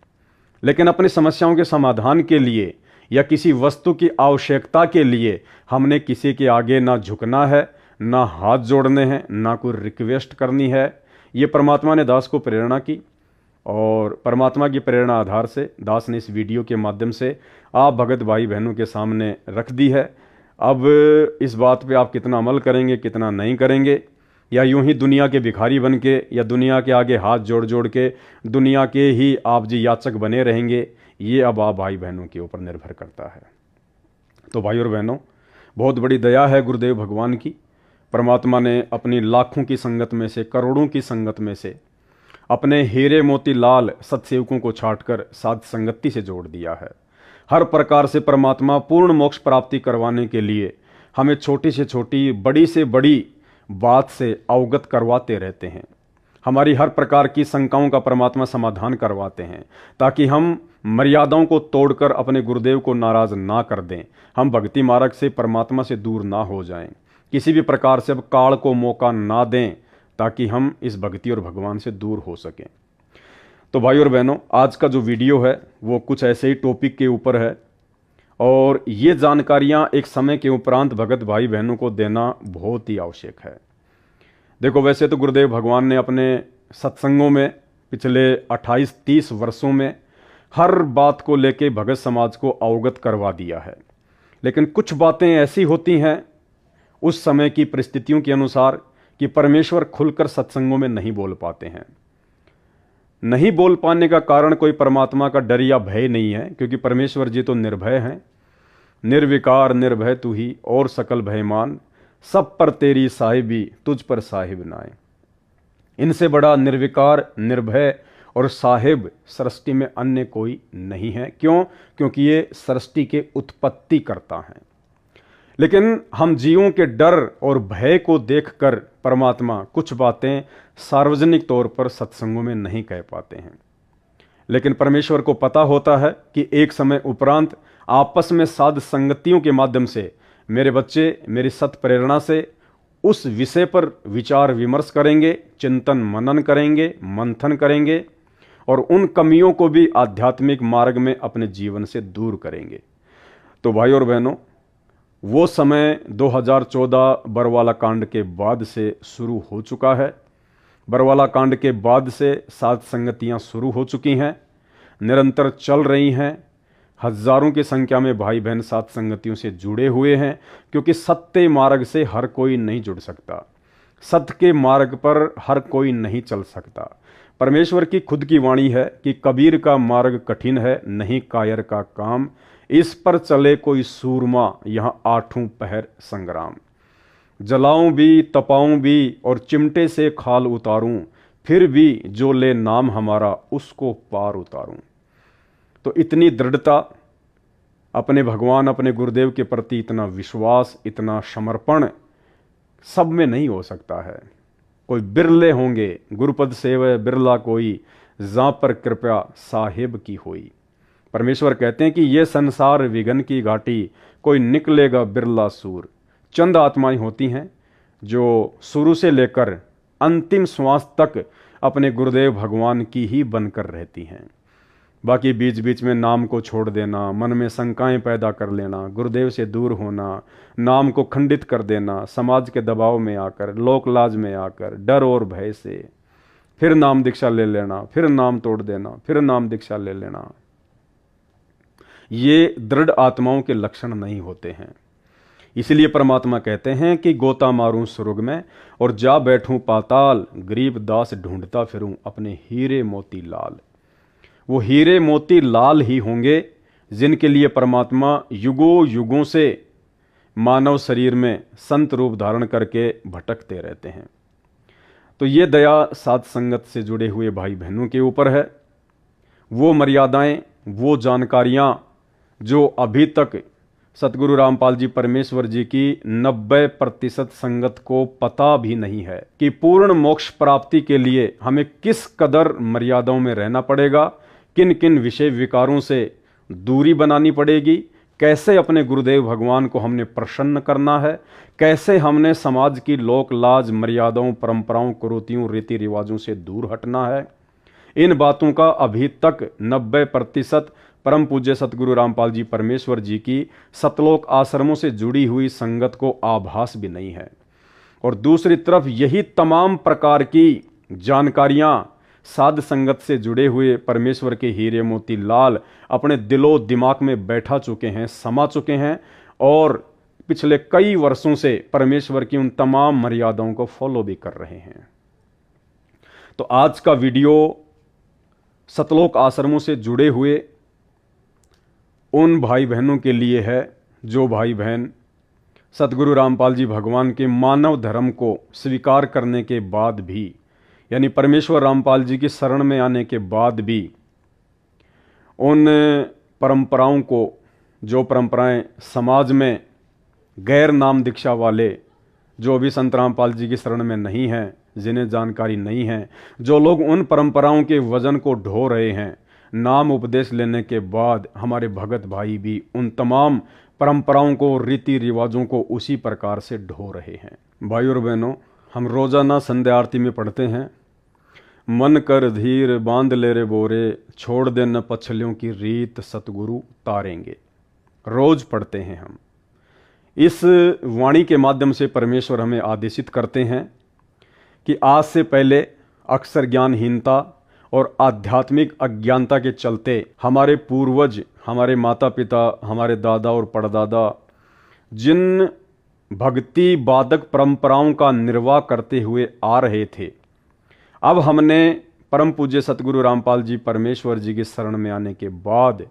लेकिन अपनी समस्याओं के समाधान के लिए या किसी वस्तु की आवश्यकता के लिए हमने किसी के आगे ना झुकना है, ना हाथ जोड़ने हैं, ना कोई रिक्वेस्ट करनी है। ये परमात्मा ने दास को प्रेरणा की और परमात्मा की प्रेरणा आधार से दास ने इस वीडियो के माध्यम से आप भगत भाई बहनों के सामने रख दी है। अब इस बात पे आप कितना अमल करेंगे, कितना नहीं करेंगे, या यूं ही दुनिया के भिखारी बन के या दुनिया के आगे हाथ जोड़ जोड़ के दुनिया के ही आप जी याचक बने रहेंगे, ये अब आप भाई बहनों के ऊपर निर्भर करता है। तो भाई और बहनों, बहुत बड़ी दया है गुरुदेव भगवान की। परमात्मा ने अपनी लाखों की संगत में से, करोड़ों की संगत में से अपने हीरे मोती लाल सत्सेवकों को छांटकर साध संगति से जोड़ दिया है। हर प्रकार से परमात्मा पूर्ण मोक्ष प्राप्ति करवाने के लिए हमें छोटी से छोटी, बड़ी से बड़ी बात से अवगत करवाते रहते हैं। हमारी हर प्रकार की शंकाओं का परमात्मा समाधान करवाते हैं, ताकि हम मर्यादाओं को तोड़कर अपने गुरुदेव को नाराज ना कर दें, हम भक्ति मार्ग से परमात्मा से दूर ना हो जाएं, किसी भी प्रकार से अब काल को मौका ना दें, ताकि हम इस भक्ति और भगवान से दूर हो सकें। तो भाई और बहनों, आज का जो वीडियो है वो कुछ ऐसे ही टॉपिक के ऊपर है और ये जानकारियाँ एक समय के उपरांत भगत भाई बहनों को देना बहुत ही आवश्यक है। देखो, वैसे तो गुरुदेव भगवान ने अपने सत्संगों में पिछले 28-30 वर्षों में हर बात को लेके भगत समाज को अवगत करवा दिया है, लेकिन कुछ बातें ऐसी होती हैं उस समय की परिस्थितियों के अनुसार कि परमेश्वर खुलकर सत्संगों में नहीं बोल पाते हैं। नहीं बोल पाने का कारण कोई परमात्मा का डर या भय नहीं है, क्योंकि परमेश्वर जी तो निर्भय हैं। निर्विकार निर्भय तू ही और सकल भयमान, सब पर तेरी साहिबी तुझ पर साहिब नाए। इनसे बड़ा निर्विकार निर्भय और साहिब सृष्टि में अन्य कोई नहीं है। क्यों? क्योंकि ये सृष्टि के उत्पत्ति करता है। लेकिन हम जीवों के डर और भय को देखकर परमात्मा कुछ बातें सार्वजनिक तौर पर सत्संगों में नहीं कह पाते हैं। लेकिन परमेश्वर को पता होता है कि एक समय उपरांत आपस में साध संगतियों के माध्यम से मेरे बच्चे मेरी सत प्रेरणा से उस विषय पर विचार विमर्श करेंगे, चिंतन मनन करेंगे, मंथन करेंगे और उन कमियों को भी आध्यात्मिक मार्ग में अपने जीवन से दूर करेंगे। तो भाई और बहनों, वो समय 2014 बरवाला कांड के बाद से शुरू हो चुका है। बरवाला कांड के बाद से साध संगतियां शुरू हो चुकी हैं, निरंतर चल रही हैं। हजारों की संख्या में भाई बहन साध संगतियों से जुड़े हुए हैं, क्योंकि सत्य मार्ग से हर कोई नहीं जुड़ सकता, सत्य के मार्ग पर हर कोई नहीं चल सकता। परमेश्वर की खुद की वाणी है कि कबीर का मार्ग कठिन है, नहीं कायर का काम, इस पर चले कोई सूरमा, यहाँ आठों पहर संग्राम। जलाऊं भी तपाऊं भी और चिमटे से खाल उतारूं, फिर भी जो ले नाम हमारा उसको पार उतारूं। तो इतनी दृढ़ता, अपने भगवान अपने गुरुदेव के प्रति इतना विश्वास, इतना समर्पण सब में नहीं हो सकता है। कोई बिरले होंगे गुरुपद सेवय बिरला कोई, जा पर कृपया साहिब की होई। परमेश्वर कहते हैं कि ये संसार विघन की घाटी, कोई निकलेगा बिरला सूर। चंद आत्माएं होती हैं जो शुरू से लेकर अंतिम श्वास तक अपने गुरुदेव भगवान की ही बनकर रहती हैं। बाकी बीच बीच में नाम को छोड़ देना, मन में शंकाएं पैदा कर लेना, गुरुदेव से दूर होना, नाम को खंडित कर देना, समाज के दबाव में आकर, लोक लाज में आकर, डर और भय से फिर नाम दीक्षा ले लेना, फिर नाम तोड़ देना, फिर नाम दीक्षा ले लेना, ये दृढ़ आत्माओं के लक्षण नहीं होते हैं। इसलिए परमात्मा कहते हैं कि गोता मारूं स्वर्ग में और जा बैठूं पाताल, गरीब दास ढूंढता फिरूं अपने हीरे मोती लाल। वो हीरे मोती लाल ही होंगे जिनके लिए परमात्मा युगों युगों से मानव शरीर में संत रूप धारण करके भटकते रहते हैं। तो ये दया साध संगत से जुड़े हुए भाई बहनों के ऊपर है। वो मर्यादाएं, वो जानकारियां जो अभी तक सतगुरु रामपाल जी परमेश्वर जी की 90% संगत को पता भी नहीं है कि पूर्ण मोक्ष प्राप्ति के लिए हमें किस कदर मर्यादाओं में रहना पड़ेगा, किन किन विषय विकारों से दूरी बनानी पड़ेगी, कैसे अपने गुरुदेव भगवान को हमने प्रसन्न करना है, कैसे हमने समाज की लोक लाज मर्यादाओं परंपराओं कुरीतियों रीति रिवाजों से दूर हटना है। इन बातों का अभी तक 90% परम पूज्य सतगुरु रामपाल जी परमेश्वर जी की सतलोक आश्रमों से जुड़ी हुई संगत को आभास भी नहीं है। और दूसरी तरफ यही तमाम प्रकार की जानकारियां साध संगत से जुड़े हुए परमेश्वर के हीरे मोती लाल अपने दिलो दिमाग में बैठा चुके हैं, समा चुके हैं और पिछले कई वर्षों से परमेश्वर की उन तमाम मर्यादाओं को फॉलो भी कर रहे हैं। तो आज का वीडियो सतलोक आश्रमों से जुड़े हुए उन भाई बहनों के लिए है जो भाई बहन सतगुरु रामपाल जी भगवान के मानव धर्म को स्वीकार करने के बाद भी, यानी परमेश्वर रामपाल जी की शरण में आने के बाद भी उन परंपराओं को, जो परंपराएं समाज में गैर नाम दीक्षा वाले जो अभी संत रामपाल जी की शरण में नहीं हैं, जिन्हें जानकारी नहीं है, जो लोग उन परंपराओं के वजन को ढो रहे हैं, नाम उपदेश लेने के बाद हमारे भगत भाई भी उन तमाम परंपराओं को, रीति रिवाजों को उसी प्रकार से ढो रहे हैं। भाई और बहनों, हम रोजाना संध्या आरती में पढ़ते हैं, मन कर धीर बांध ले रे बोरे, छोड़ दे न पछलियों की रीत सतगुरु तारेंगे। रोज पढ़ते हैं हम। इस वाणी के माध्यम से परमेश्वर हमें आदेशित करते हैं कि आज से पहले अक्सर ज्ञानहीनता और आध्यात्मिक अज्ञानता के चलते हमारे पूर्वज, हमारे माता पिता, हमारे दादा और परदादा जिन भक्ति बाधक परंपराओं का निर्वाह करते हुए आ रहे थे, अब हमने परम पूज्य सतगुरु रामपाल जी परमेश्वर जी की शरण में आने के बाद,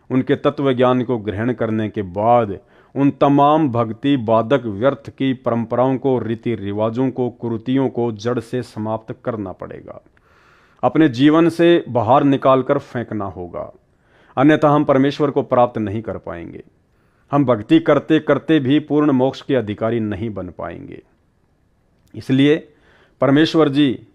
उनके तत्व ज्ञान को ग्रहण करने के बाद, उन तमाम भक्ति बाधक व्यर्थ की परंपराओं को, रीति रिवाजों को, कुरीतियों को जड़ से समाप्त करना पड़ेगा। अपने जीवन से बाहर निकालकर फेंकना होगा, अन्यथा हम परमेश्वर को प्राप्त नहीं कर पाएंगे। हम भक्ति करते करते भी पूर्ण मोक्ष के अधिकारी नहीं बन पाएंगे। इसलिए परमेश्वर जी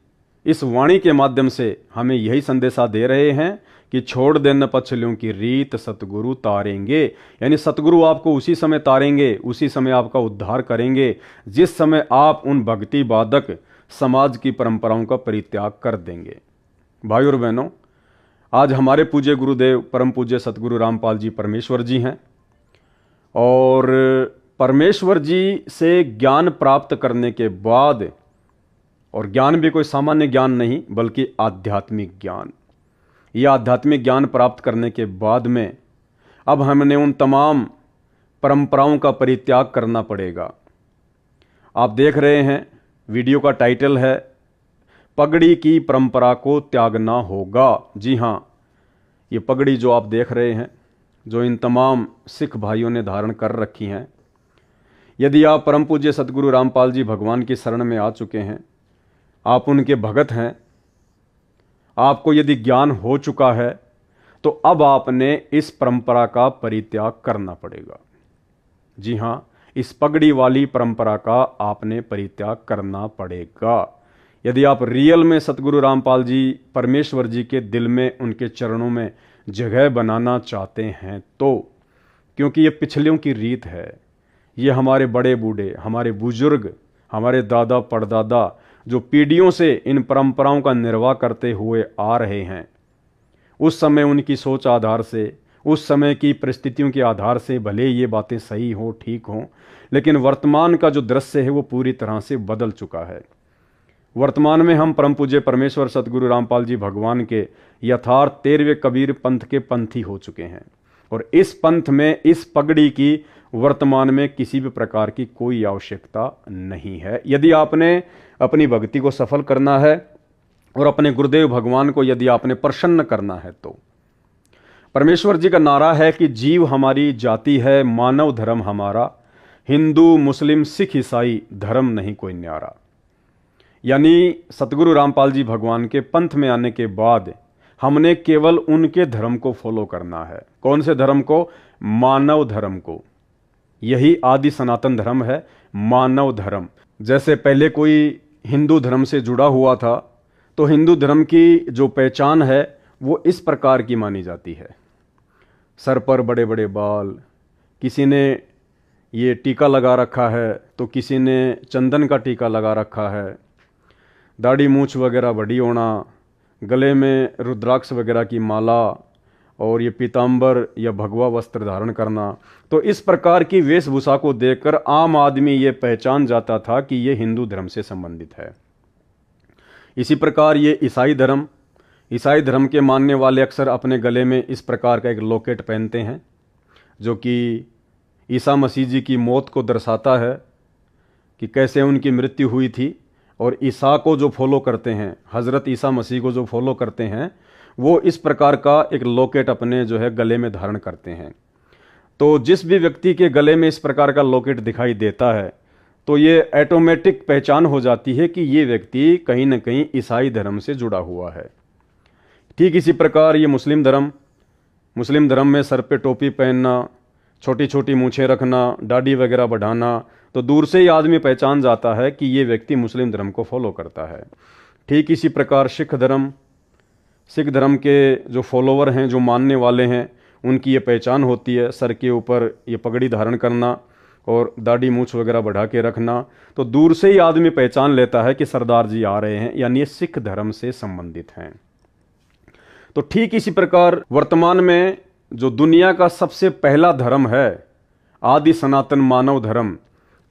इस वाणी के माध्यम से हमें यही संदेशा दे रहे हैं कि छोड़ देना पछलियों की रीत, सतगुरु तारेंगे। यानी सतगुरु आपको उसी समय तारेंगे, उसी समय आपका उद्धार करेंगे जिस समय आप उन भक्ति बाधक समाज की परंपराओं का परित्याग कर देंगे। भाई और बहनों, आज हमारे पूज्य गुरुदेव परम पूज्य सतगुरु रामपाल जी परमेश्वर जी हैं, और परमेश्वर जी से ज्ञान प्राप्त करने के बाद, और ज्ञान भी कोई सामान्य ज्ञान नहीं बल्कि आध्यात्मिक ज्ञान, यह आध्यात्मिक ज्ञान प्राप्त करने के बाद में अब हमने उन तमाम परंपराओं का परित्याग करना पड़ेगा। आप देख रहे हैं वीडियो का टाइटल है पगड़ी की परंपरा को त्यागना होगा। जी हाँ, ये पगड़ी जो आप देख रहे हैं, जो इन तमाम सिख भाइयों ने धारण कर रखी हैं, यदि आप परम पूज्य सतगुरु रामपाल जी भगवान की शरण में आ चुके हैं, आप उनके भगत हैं, आपको यदि ज्ञान हो चुका है, तो अब आपने इस परंपरा का परित्याग करना पड़ेगा। जी हाँ, इस पगड़ी वाली परंपरा का आपने परित्याग करना पड़ेगा यदि आप रियल में सतगुरु रामपाल जी परमेश्वर जी के दिल में, उनके चरणों में जगह बनाना चाहते हैं तो। क्योंकि ये पिछलियों की रीत है, ये हमारे बड़े बूढ़े, हमारे बुजुर्ग, हमारे दादा परदादा जो पीढ़ियों से इन परंपराओं का निर्वाह करते हुए आ रहे हैं, उस समय उनकी सोच आधार से, उस समय की परिस्थितियों के आधार से भले ये बातें सही हों, ठीक हों, लेकिन वर्तमान का जो दृश्य है वो पूरी तरह से बदल चुका है। वर्तमान में हम परम पूज्य परमेश्वर सतगुरु रामपाल जी भगवान के यथार्थ 13वें कबीर पंथ के पंथी हो चुके हैं, और इस पंथ में इस पगड़ी की वर्तमान में किसी भी प्रकार की कोई आवश्यकता नहीं है। यदि आपने अपनी भक्ति को सफल करना है और अपने गुरुदेव भगवान को यदि आपने प्रसन्न करना है, तो परमेश्वर जी का नारा है कि जीव हमारी जाति है, मानव धर्म हमारा, हिंदू मुस्लिम सिख ईसाई धर्म नहीं कोई न्यारा। यानी सतगुरु रामपाल जी भगवान के पंथ में आने के बाद हमने केवल उनके धर्म को फॉलो करना है। कौन से धर्म को? मानव धर्म को। यही आदि सनातन धर्म है, मानव धर्म। जैसे पहले कोई हिंदू धर्म से जुड़ा हुआ था, तो हिंदू धर्म की जो पहचान है वो इस प्रकार की मानी जाती है। सर पर बड़े बड़े बाल, किसी ने ये टीका लगा रखा है तो किसी ने चंदन का टीका लगा रखा है, दाढ़ी मूछ वगैरह बड़ी होना, गले में रुद्राक्ष वगैरह की माला, और ये पीताम्बर या भगवा वस्त्र धारण करना। तो इस प्रकार की वेशभूषा को देखकर आम आदमी ये पहचान जाता था कि ये हिंदू धर्म से संबंधित है। इसी प्रकार ये ईसाई धर्म के मानने वाले अक्सर अपने गले में इस प्रकार का एक लॉकेट पहनते हैं, जो कि ईसा मसीह जी की मौत को दर्शाता है कि कैसे उनकी मृत्यु हुई थी। और ईसा को जो फॉलो करते हैं, हज़रत ईसा मसीह को जो फॉलो करते हैं, वो इस प्रकार का एक लॉकेट अपने जो है गले में धारण करते हैं। तो जिस भी व्यक्ति के गले में इस प्रकार का लॉकेट दिखाई देता है, तो ये ऑटोमेटिक पहचान हो जाती है कि ये व्यक्ति कहीं ना कहीं ईसाई धर्म से जुड़ा हुआ है। ठीक इसी प्रकार ये मुस्लिम धर्म में सर पे टोपी पहनना, छोटी छोटी मूछें रखना, दाढ़ी वगैरह बढ़ाना, तो दूर से ही आदमी पहचान जाता है कि ये व्यक्ति मुस्लिम धर्म को फॉलो करता है। ठीक इसी प्रकार सिख धर्म के जो फॉलोवर हैं, जो मानने वाले हैं, उनकी ये पहचान होती है, सर के ऊपर ये पगड़ी धारण करना और दाढ़ी मूछ वगैरह बढ़ा के रखना। तो दूर से ही आदमी पहचान लेता है कि सरदार जी आ रहे हैं, यानी ये सिख धर्म से संबंधित हैं। तो ठीक इसी प्रकार वर्तमान में जो दुनिया का सबसे पहला धर्म है, आदि सनातन मानव धर्म,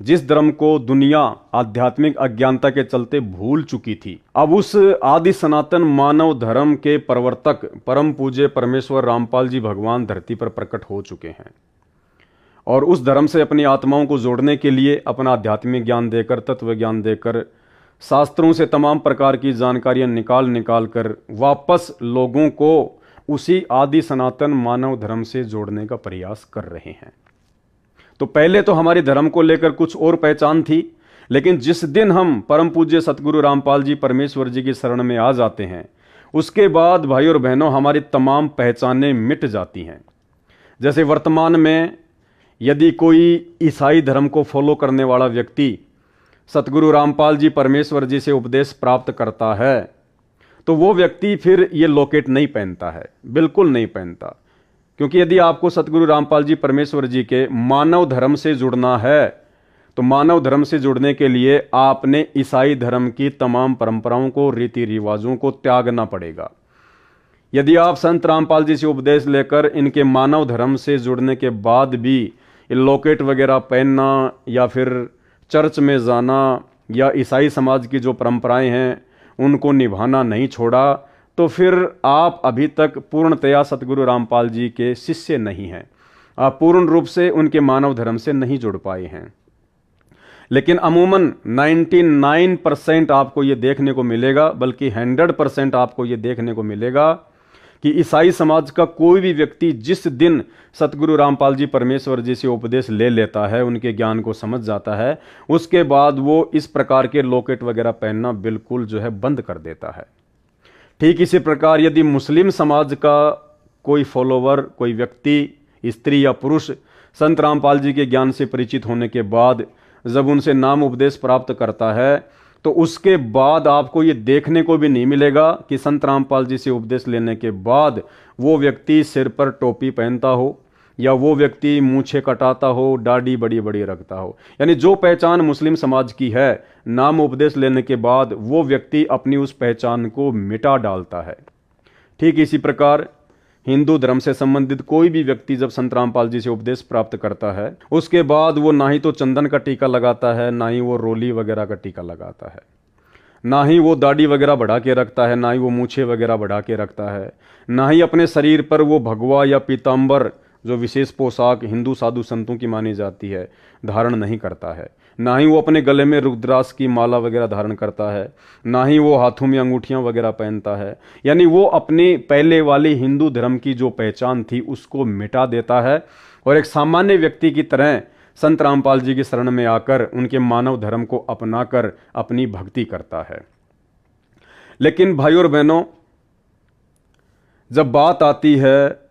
जिस धर्म को दुनिया आध्यात्मिक अज्ञानता के चलते भूल चुकी थी, अब उस आदि सनातन मानव धर्म के प्रवर्तक परम पूज्य परमेश्वर रामपाल जी भगवान धरती पर प्रकट हो चुके हैं और उस धर्म से अपनी आत्माओं को जोड़ने के लिए अपना आध्यात्मिक ज्ञान देकर, तत्व ज्ञान देकर, शास्त्रों से तमाम प्रकार की जानकारियां निकाल कर वापस लोगों को उसी आदि सनातन मानव धर्म से जोड़ने का प्रयास कर रहे हैं। तो पहले तो हमारे धर्म को लेकर कुछ और पहचान थी, लेकिन जिस दिन हम परम पूज्य सतगुरु रामपाल जी परमेश्वर जी की शरण में आ जाते हैं, उसके बाद भाई और बहनों हमारी तमाम पहचानें मिट जाती हैं। जैसे वर्तमान में यदि कोई ईसाई धर्म को फॉलो करने वाला व्यक्ति सतगुरु रामपाल जी परमेश्वर जी से उपदेश प्राप्त करता है, तो वो व्यक्ति फिर ये लॉकेट नहीं पहनता है, बिल्कुल नहीं पहनता। क्योंकि यदि आपको सतगुरु रामपाल जी परमेश्वर जी के मानव धर्म से जुड़ना है, तो मानव धर्म से जुड़ने के लिए आपने ईसाई धर्म की तमाम परंपराओं को, रीति रिवाजों को त्यागना पड़ेगा। यदि आप संत रामपाल जी से उपदेश लेकर इनके मानव धर्म से जुड़ने के बाद भी लॉकेट वगैरह पहनना या फिर चर्च में जाना या ईसाई समाज की जो परंपराएं हैं उनको निभाना नहीं छोड़ा, तो फिर आप अभी तक पूर्णतया सतगुरु रामपाल जी के शिष्य नहीं हैं। आप पूर्ण रूप से उनके मानव धर्म से नहीं जुड़ पाए हैं। लेकिन अमूमन 99% आपको ये देखने को मिलेगा, बल्कि 100% आपको ये देखने को मिलेगा कि ईसाई समाज का कोई भी व्यक्ति जिस दिन सतगुरु रामपाल जी परमेश्वर जी से उपदेश ले लेता है, उनके ज्ञान को समझ जाता है, उसके बाद वो इस प्रकार के लॉकेट वगैरह पहनना बिल्कुल जो है बंद कर देता है। ठीक इसी प्रकार यदि मुस्लिम समाज का कोई फॉलोवर, कोई व्यक्ति, स्त्री या पुरुष संत रामपाल जी के ज्ञान से परिचित होने के बाद जब उनसे नाम उपदेश प्राप्त करता है, तो उसके बाद आपको ये देखने को भी नहीं मिलेगा कि संत रामपाल जी से उपदेश लेने के बाद वो व्यक्ति सिर पर टोपी पहनता हो या वो व्यक्ति मूछें कटाता हो, दाढ़ी बड़ी बड़ी रखता हो। यानी जो पहचान मुस्लिम समाज की है, नाम उपदेश लेने के बाद वो व्यक्ति अपनी उस पहचान को मिटा डालता है। ठीक इसी प्रकार हिंदू धर्म से संबंधित कोई भी व्यक्ति जब संत रामपाल जी से उपदेश प्राप्त करता है, उसके बाद वो ना ही तो चंदन का टीका लगाता है, ना ही वो रोली वगैरह का टीका लगाता है, ना ही वो दाढ़ी वगैरह बढ़ा के रखता है, ना ही वो मूछें वगैरह बढ़ा के रखता है, ना ही अपने शरीर पर वो भगवा या पीताम्बर जो विशेष पोशाक हिंदू साधु संतों की मानी जाती है धारण नहीं करता है, ना ही वो अपने गले में रुद्राक्ष की माला वगैरह धारण करता है, ना ही वो हाथों में अंगूठियां वगैरह पहनता है। यानी वो अपनी पहले वाली हिंदू धर्म की जो पहचान थी उसको मिटा देता है और एक सामान्य व्यक्ति की तरह संत रामपाल जी की शरण में आकर उनके मानव धर्म को अपनाकर अपनी भक्ति करता है। लेकिन भाइयों और बहनों, जब बात आती है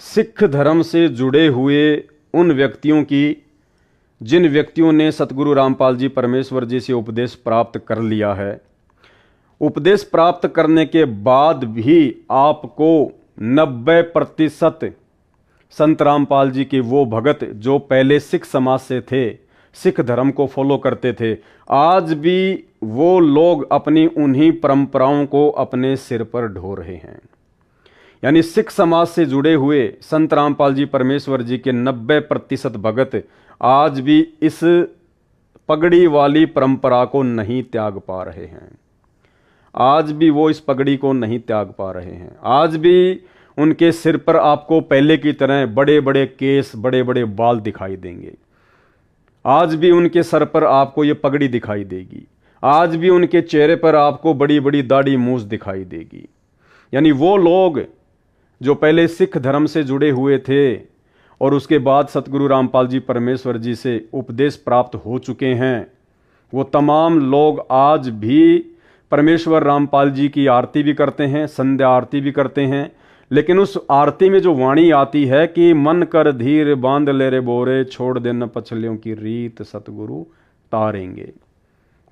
सिख धर्म से जुड़े हुए उन व्यक्तियों की जिन व्यक्तियों ने सतगुरु रामपाल जी परमेश्वर जी से उपदेश प्राप्त कर लिया है, उपदेश प्राप्त करने के बाद भी आपको 90% संत रामपाल जी के वो भगत जो पहले सिख समाज से थे, सिख धर्म को फॉलो करते थे, आज भी वो लोग अपनी उन्हीं परंपराओं को अपने सिर पर ढो रहे हैं। यानी सिख समाज से जुड़े हुए संत रामपाल जी परमेश्वर जी के 90% भगत आज भी इस पगड़ी वाली परंपरा को नहीं त्याग पा रहे हैं। आज भी वो इस पगड़ी को नहीं त्याग पा रहे हैं। आज भी उनके सिर पर आपको पहले की तरह बड़े बड़े केस, बड़े बड़े बाल दिखाई देंगे। आज भी उनके सर पर आपको ये पगड़ी दिखाई देगी। आज भी उनके चेहरे पर आपको बड़ी बड़ी दाढ़ी मूंछ दिखाई देगी। यानी वो लोग जो पहले सिख धर्म से जुड़े हुए थे और उसके बाद सतगुरु रामपाल जी परमेश्वर जी से उपदेश प्राप्त हो चुके हैं, वो तमाम लोग आज भी परमेश्वर रामपाल जी की आरती भी करते हैं, संध्या आरती भी करते हैं। लेकिन उस आरती में जो वाणी आती है कि मन कर धीर बांध ले रे बोरे, छोड़ देना पछलियों की रीत सतगुरु तारेंगे,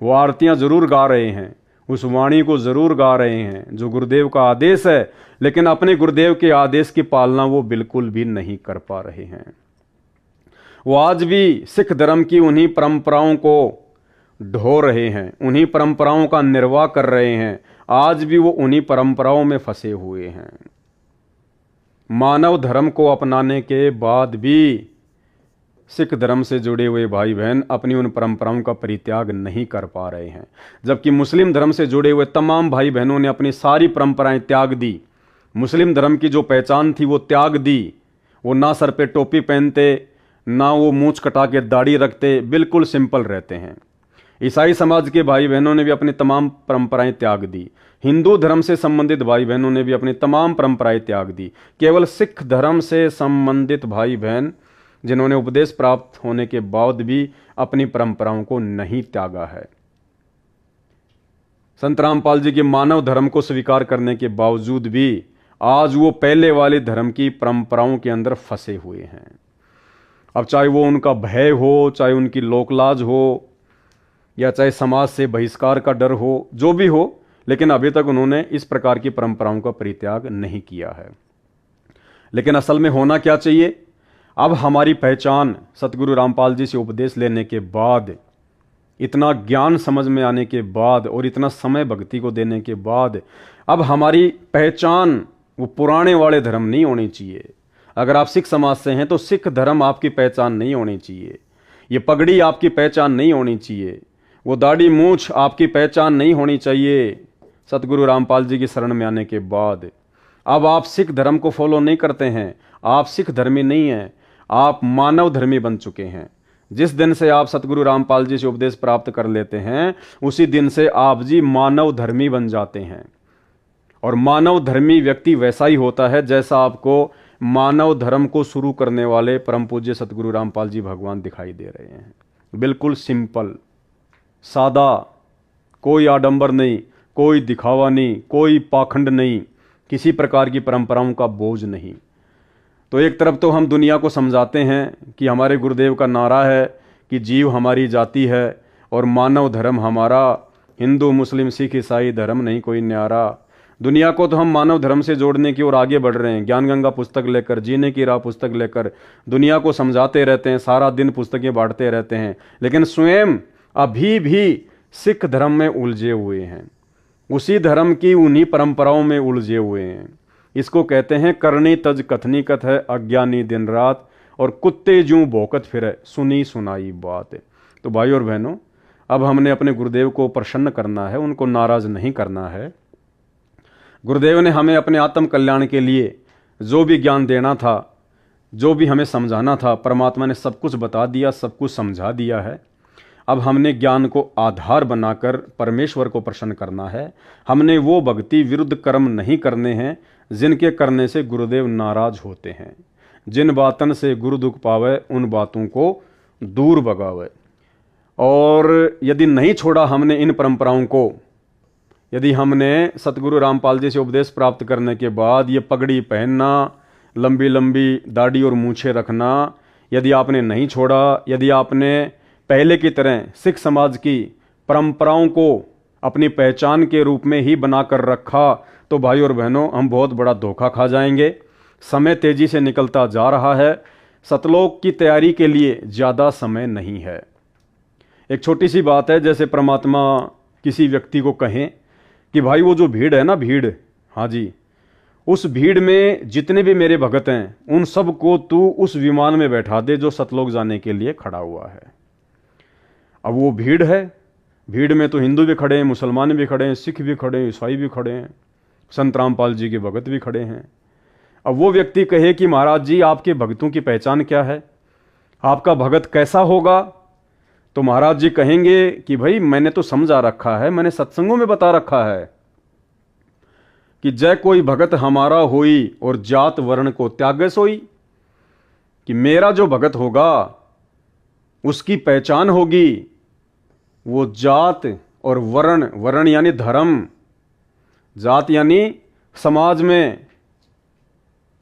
वो आरतियां जरूर गा रहे हैं, उस वाणी को जरूर गा रहे हैं जो गुरुदेव का आदेश है, लेकिन अपने गुरुदेव के आदेश की पालना वो बिल्कुल भी नहीं कर पा रहे हैं। वो आज भी सिख धर्म की उन्हीं परंपराओं को ढो रहे हैं, उन्हीं परंपराओं का निर्वाह कर रहे हैं। आज भी वो उन्हीं परंपराओं में फंसे हुए हैं। मानव धर्म को अपनाने के बाद भी सिख धर्म से जुड़े हुए भाई बहन अपनी उन परंपराओं का परित्याग नहीं कर पा रहे हैं, जबकि मुस्लिम धर्म से जुड़े हुए तमाम भाई बहनों ने अपनी सारी परंपराएं त्याग दी। मुस्लिम धर्म की जो पहचान थी वो त्याग दी। वो ना सर पे टोपी पहनते, ना वो मूंछ कटा के दाढ़ी रखते, बिल्कुल सिंपल रहते हैं। ईसाई समाज के भाई बहनों ने भी अपनी तमाम परंपराएं त्याग दी। हिंदू धर्म से संबंधित भाई बहनों ने भी अपनी तमाम परंपराएं त्याग दी। केवल सिख धर्म से संबंधित भाई बहन जिन्होंने उपदेश प्राप्त होने के बाद भी अपनी परंपराओं को नहीं त्यागा है। संत रामपाल जी के मानव धर्म को स्वीकार करने के बावजूद भी आज वो पहले वाले धर्म की परंपराओं के अंदर फंसे हुए हैं। अब चाहे वो उनका भय हो, चाहे उनकी लोकलाज हो, या चाहे समाज से बहिष्कार का डर हो, जो भी हो, लेकिन अभी तक उन्होंने इस प्रकार की परंपराओं का परित्याग नहीं किया है। लेकिन असल में होना क्या चाहिए? अब हमारी पहचान सतगुरु रामपाल जी से उपदेश लेने के बाद, इतना ज्ञान समझ में आने के बाद और इतना समय भक्ति को देने के बाद, अब हमारी पहचान वो पुराने वाले धर्म नहीं होनी चाहिए। अगर आप सिख समाज से हैं तो सिख धर्म आपकी पहचान नहीं होनी चाहिए। ये पगड़ी आपकी पहचान नहीं होनी चाहिए। वो दाढ़ी मूछ आपकी पहचान नहीं होनी चाहिए। सतगुरु रामपाल जी की शरण में आने के बाद अब आप सिख धर्म को फॉलो नहीं करते हैं, आप सिख धर्मी नहीं हैं, आप मानव धर्मी बन चुके हैं। जिस दिन से आप सतगुरु रामपाल जी से उपदेश प्राप्त कर लेते हैं, उसी दिन से आप जी मानव धर्मी बन जाते हैं। और मानव धर्मी व्यक्ति वैसा ही होता है जैसा आपको मानव धर्म को शुरू करने वाले परम पूज्य सतगुरु रामपाल जी भगवान दिखाई दे रहे हैं। बिल्कुल सिंपल, सादा, कोई आडंबर नहीं, कोई दिखावा नहीं, कोई पाखंड नहीं, किसी प्रकार की परंपराओं का बोझ नहीं। तो एक तरफ तो हम दुनिया को समझाते हैं कि हमारे गुरुदेव का नारा है कि जीव हमारी जाति है और मानव धर्म हमारा, हिंदू मुस्लिम सिख ईसाई धर्म नहीं कोई न्यारा। दुनिया को तो हम मानव धर्म से जोड़ने की ओर आगे बढ़ रहे हैं। ज्ञान गंगा पुस्तक लेकर, जीने की राह पुस्तक लेकर दुनिया को समझाते रहते हैं, सारा दिन पुस्तकें बांटते रहते हैं, लेकिन स्वयं अभी भी सिख धर्म में उलझे हुए हैं, उसी धर्म की उन्हीं परंपराओं में उलझे हुए हैं। इसको कहते हैं करनी तज कथनी कथ है, अज्ञानी दिन रात, और कुत्ते जूं भौंकत फिरे, सुनी सुनाई बात। तो भाई और बहनों, अब हमने अपने गुरुदेव को प्रसन्न करना है, उनको नाराज नहीं करना है। गुरुदेव ने हमें अपने आत्म कल्याण के लिए जो भी ज्ञान देना था, जो भी हमें समझाना था, परमात्मा ने सब कुछ बता दिया, सब कुछ समझा दिया है। अब हमने ज्ञान को आधार बनाकर परमेश्वर को प्रसन्न करना है। हमने वो भक्ति विरुद्ध कर्म नहीं करने हैं जिनके करने से गुरुदेव नाराज होते हैं। जिन बातन से गुरु दुख पावे, उन बातों को दूर भगावे। और यदि नहीं छोड़ा हमने इन परंपराओं को, यदि हमने सतगुरु रामपाल जी से उपदेश प्राप्त करने के बाद ये पगड़ी पहनना, लंबी लंबी दाढ़ी और मूछें रखना, यदि आपने नहीं छोड़ा, यदि आपने पहले की तरह सिख समाज की परंपराओं को अपनी पहचान के रूप में ही बनाकर रखा, तो भाई और बहनों, हम बहुत बड़ा धोखा खा जाएंगे। समय तेजी से निकलता जा रहा है। सतलोक की तैयारी के लिए ज़्यादा समय नहीं है। एक छोटी सी बात है, जैसे परमात्मा किसी व्यक्ति को कहें कि भाई वो जो भीड़ है ना, भीड़, हाँ जी, उस भीड़ में जितने भी मेरे भगत हैं उन सब को तू उस विमान में बैठा दे जो सतलोक जाने के लिए खड़ा हुआ है। अब वो भीड़ है, भीड़ में तो हिंदू भी खड़े हैं, मुसलमान भी खड़े हैं, सिख भी खड़े हैं, ईसाई भी खड़े हैं, संत रामपाल जी के भगत भी खड़े हैं। अब वो व्यक्ति कहे कि महाराज जी आपके भक्तों की पहचान क्या है, आपका भगत कैसा होगा, तो महाराज जी कहेंगे कि भाई मैंने तो समझा रखा है, मैंने सत्संगों में बता रखा है कि जय कोई भगत हमारा होई और जात वर्ण को त्यागे सोई, कि मेरा जो भगत होगा उसकी पहचान होगी वो जात और वर्ण, वर्ण यानी धर्म, जात यानी समाज में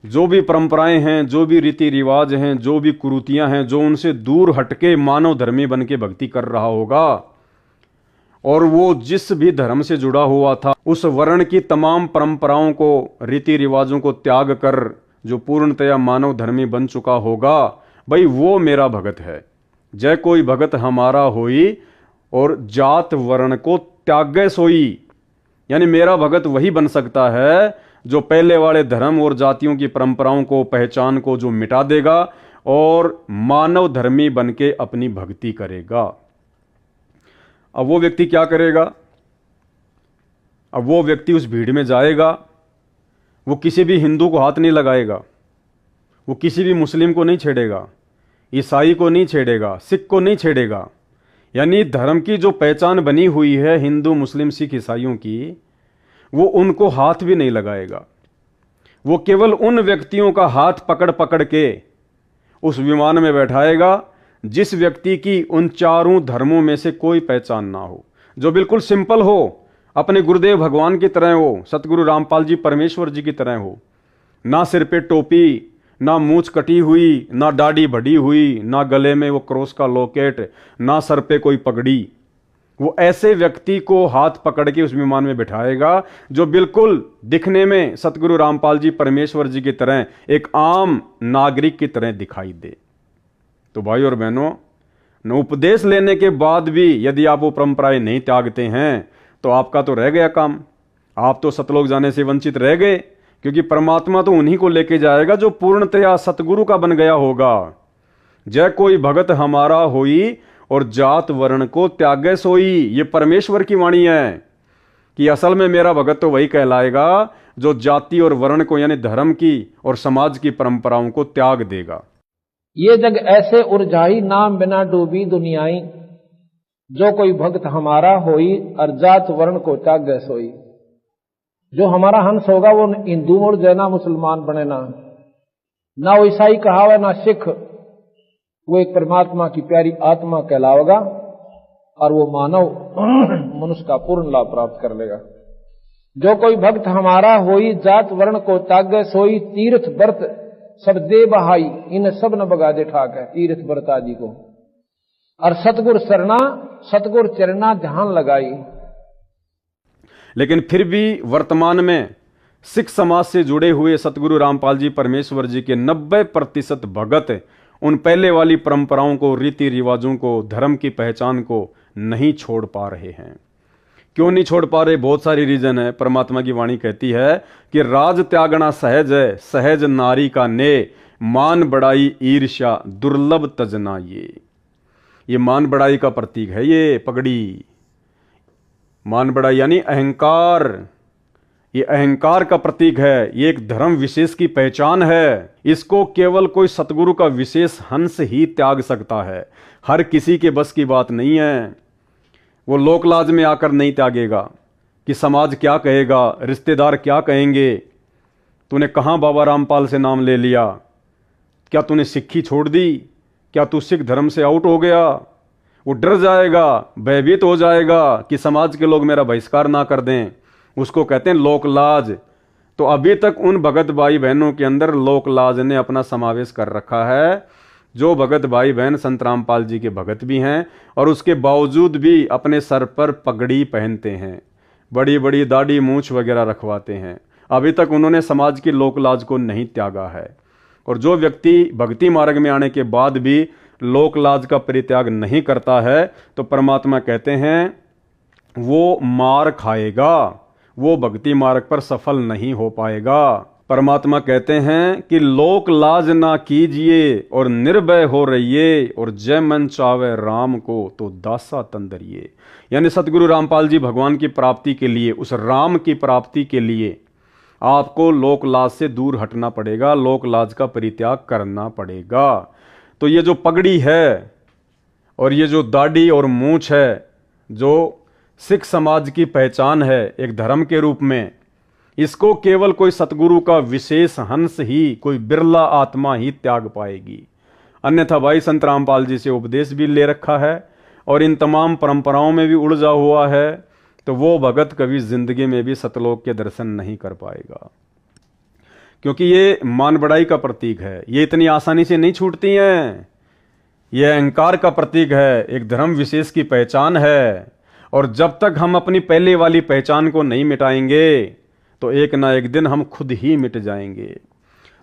जो भी परंपराएं हैं, जो भी रीति रिवाज हैं, जो भी कुरीतियां हैं, जो उनसे दूर हटके मानव धर्मी बन के भक्ति कर रहा होगा, और वो जिस भी धर्म से जुड़ा हुआ था उस वर्ण की तमाम परंपराओं को, रीति रिवाजों को त्याग कर जो पूर्णतया मानव धर्मी बन चुका होगा, भाई वो मेरा भगत है। जय कोई भगत हमारा होई और जात वर्ण को त्यागे सोई, यानी मेरा भगत वही बन सकता है जो पहले वाले धर्म और जातियों की परंपराओं को, पहचान को जो मिटा देगा और मानव धर्मी बन के अपनी भक्ति करेगा। अब वो व्यक्ति क्या करेगा? अब वो व्यक्ति उस भीड़ में जाएगा, वो किसी भी हिंदू को हाथ नहीं लगाएगा, वो किसी भी मुस्लिम को नहीं छेड़ेगा, ईसाई को नहीं छेड़ेगा, सिख को नहीं छेड़ेगा। यानी धर्म की जो पहचान बनी हुई है हिंदू, मुस्लिम, सिख, ईसाइयों की, वो उनको हाथ भी नहीं लगाएगा। वो केवल उन व्यक्तियों का हाथ पकड़ पकड़ के उस विमान में बैठाएगा जिस व्यक्ति की उन चारों धर्मों में से कोई पहचान ना हो, जो बिल्कुल सिंपल हो, अपने गुरुदेव भगवान की तरह हो, सतगुरु रामपाल जी परमेश्वर जी की तरह हो। ना सिर पे टोपी, ना मूंछ कटी हुई, ना दाढ़ी बढ़ी हुई, ना गले में वो क्रॉस का लॉकेट, ना सर पे कोई पगड़ी। वो ऐसे व्यक्ति को हाथ पकड़ के उस विमान में बिठाएगा जो बिल्कुल दिखने में सतगुरु रामपाल जी परमेश्वर जी की तरह एक आम नागरिक की तरह दिखाई दे। तो भाई और बहनों, न उपदेश लेने के बाद भी यदि आप वो परंपराएं नहीं त्यागते हैं तो आपका तो रह गया काम, आप तो सतलोक जाने से वंचित रह गए, क्योंकि परमात्मा तो उन्हीं को लेके जाएगा जो पूर्णतया सतगुरु का बन गया होगा। जय कोई भगत हमारा होई और जात वर्ण को त्यागे सोई, ये परमेश्वर की वाणी है कि असल में मेरा भगत तो वही कहलाएगा जो जाति और वर्ण को, यानी धर्म की और समाज की परंपराओं को त्याग देगा। ये जग ऐसे उर्जाई, नाम बिना डूबी दुनियाई, जो कोई भक्त हमारा होई और जात वर्ण को त्यागे सोई। जो हमारा हंस होगा वो हिंदू और जैना मुसलमान बने ना वो ईसाई कहावे ना सिख, वो एक परमात्मा की प्यारी आत्मा कहलावेगा और वो मानव मनुष्य का पूर्ण लाभ प्राप्त कर लेगा। जो कोई भक्त हमारा होई जात वर्ण को त्यागे सोई, तीर्थ व्रत सब दे बहाई, इन सब न बगा दे ठाक है तीर्थ व्रत आदि को, और सतगुर शरणा सतगुर चरणा ध्यान लगाई। लेकिन फिर भी वर्तमान में सिख समाज से जुड़े हुए सतगुरु रामपाल जी परमेश्वर जी के 90% भगत उन पहले वाली परंपराओं को, रीति रिवाजों को, धर्म की पहचान को नहीं छोड़ पा रहे हैं। क्यों नहीं छोड़ पा रहे? बहुत सारी रीजन है। परमात्मा की वाणी कहती है कि राज त्यागना सहज है, सहज नारी का ने, मान बड़ाई ईर्ष्या दुर्लभ तजना। ये मान बड़ाई का प्रतीक है, ये पगड़ी। मान बड़ाई यानी अहंकार, ये अहंकार का प्रतीक है, ये एक धर्म विशेष की पहचान है। इसको केवल कोई सतगुरु का विशेष हंस ही त्याग सकता है, हर किसी के बस की बात नहीं है। वो लोकलाज में आकर नहीं त्यागेगा कि समाज क्या कहेगा, रिश्तेदार क्या कहेंगे, तूने कहाँ बाबा रामपाल से नाम ले लिया, क्या तूने सिक्खी छोड़ दी, क्या तू सिख धर्म से आउट हो गया। वो डर जाएगा, भयभीत हो जाएगा कि समाज के लोग मेरा बहिष्कार ना कर दें। उसको कहते हैं लोकलाज। तो अभी तक उन भगत भाई बहनों के अंदर लोकलाज ने अपना समावेश कर रखा है। जो भगत भाई बहन संत रामपाल जी के भगत भी हैं और उसके बावजूद भी अपने सर पर पगड़ी पहनते हैं, बड़ी बड़ी दाढ़ी मूंछ वगैरह रखवाते हैं, अभी तक उन्होंने समाज की लोकलाज को नहीं त्यागा है। और जो व्यक्ति भक्ति मार्ग में आने के बाद भी लोकलाज का परित्याग नहीं करता है तो परमात्मा कहते हैं वो मार खाएगा, वो भक्ति मार्ग पर सफल नहीं हो पाएगा। परमात्मा कहते हैं कि लोक लाज ना कीजिए और निर्भय हो रहिए, और जय मन चावे राम को तो दासा तंदरिए। यानी सतगुरु रामपाल जी भगवान की प्राप्ति के लिए, उस राम की प्राप्ति के लिए आपको लोक लाज से दूर हटना पड़ेगा, लोक लाज का परित्याग करना पड़ेगा। तो ये जो पगड़ी है और ये जो दाढ़ी और मूंछ है, जो सिख समाज की पहचान है एक धर्म के रूप में, इसको केवल कोई सतगुरु का विशेष हंस ही, कोई बिरला आत्मा ही त्याग पाएगी। अन्यथा भाई संत रामपाल जी से उपदेश भी ले रखा है और इन तमाम परंपराओं में भी उलझा हुआ है, तो वो भगत कभी जिंदगी में भी सतलोक के दर्शन नहीं कर पाएगा, क्योंकि ये मान बड़ाई का प्रतीक है। ये इतनी आसानी से नहीं छूटती हैं। ये अहंकार का प्रतीक है, एक धर्म विशेष की पहचान है। और जब तक हम अपनी पहले वाली पहचान को नहीं मिटाएंगे तो एक ना एक दिन हम खुद ही मिट जाएंगे।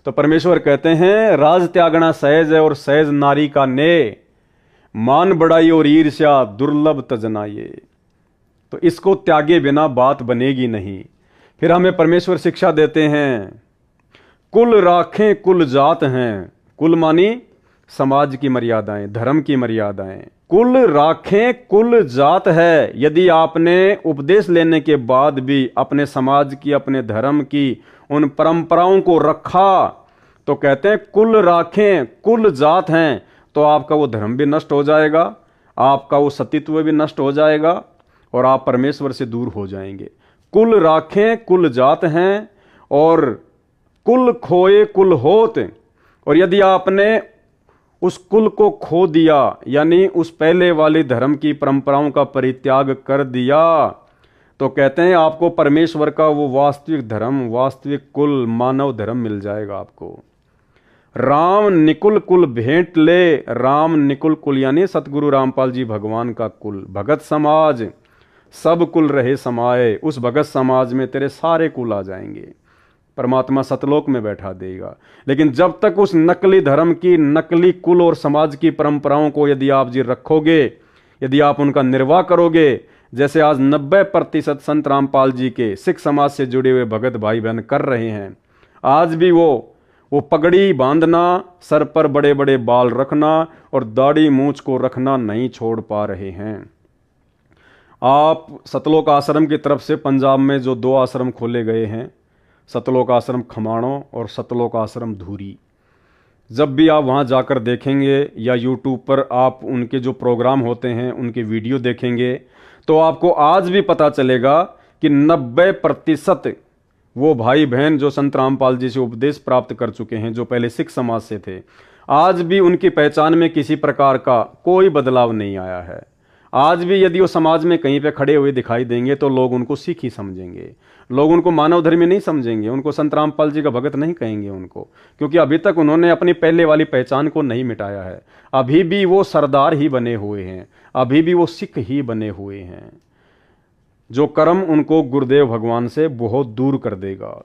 तो परमेश्वर कहते हैं राज त्यागना सहज है और सहज नारी का ने, मान बड़ाई और ईर्ष्या दुर्लभ तजना। ये तो इसको त्यागे बिना बात बनेगी नहीं। फिर हमें परमेश्वर शिक्षा देते हैं, कुल राखें कुल जात हैं। कुल मानी समाज की मर्यादाएं, धर्म की मर्यादाएं। कुल राखें कुल जात है। यदि आपने उपदेश लेने के बाद भी अपने समाज की, अपने धर्म की उन परंपराओं को रखा, तो कहते हैं कुल राखें कुल जात हैं, तो आपका वो धर्म भी नष्ट हो जाएगा, आपका वो सतीत्व भी नष्ट हो जाएगा और आप परमेश्वर से दूर हो जाएंगे। कुल राखें कुल जात हैं और कुल खोए कुल होत। और यदि आपने उस कुल को खो दिया, यानी उस पहले वाली धर्म की परंपराओं का परित्याग कर दिया, तो कहते हैं आपको परमेश्वर का वो वास्तविक धर्म, वास्तविक कुल, मानव धर्म मिल जाएगा आपको। राम निकुल कुल भेंट ले। राम निकुल कुल यानी सतगुरु रामपाल जी भगवान का कुल, भगत समाज, सब कुल रहे समाये। उस भगत समाज में तेरे सारे कुल आ जाएंगे, परमात्मा सतलोक में बैठा देगा। लेकिन जब तक उस नकली धर्म की, नकली कुल और समाज की परंपराओं को यदि आप जी रखोगे, यदि आप उनका निर्वाह करोगे, जैसे आज 90% संत रामपाल जी के सिख समाज से जुड़े हुए भगत भाई बहन कर रहे हैं, आज भी वो पगड़ी बांधना, सर पर बड़े बड़े बाल रखना और दाढ़ी मूंछ को रखना नहीं छोड़ पा रहे हैं। आप सतलोक आश्रम की तरफ से पंजाब में जो 2 आश्रम खोले गए हैं, सतलोक आश्रम खमाणों और सतलोक आश्रम धूरी, जब भी आप वहाँ जाकर देखेंगे या यूट्यूब पर आप उनके जो प्रोग्राम होते हैं उनके वीडियो देखेंगे, तो आपको आज भी पता चलेगा कि 90% वो भाई बहन जो संत रामपाल जी से उपदेश प्राप्त कर चुके हैं, जो पहले सिख समाज से थे, आज भी उनकी पहचान में किसी प्रकार का कोई बदलाव नहीं आया है। आज भी यदि वो समाज में कहीं पे खड़े हुए दिखाई देंगे तो लोग उनको सिख ही समझेंगे, लोग उनको मानव धर्मी नहीं समझेंगे, उनको संत रामपाल जी का भगत नहीं कहेंगे उनको, क्योंकि अभी तक उन्होंने अपनी पहले वाली पहचान को नहीं मिटाया है। अभी भी वो सरदार ही बने हुए हैं, अभी भी वो सिख ही बने हुए हैं। जो कर्म उनको गुरुदेव भगवान से बहुत दूर कर देगा।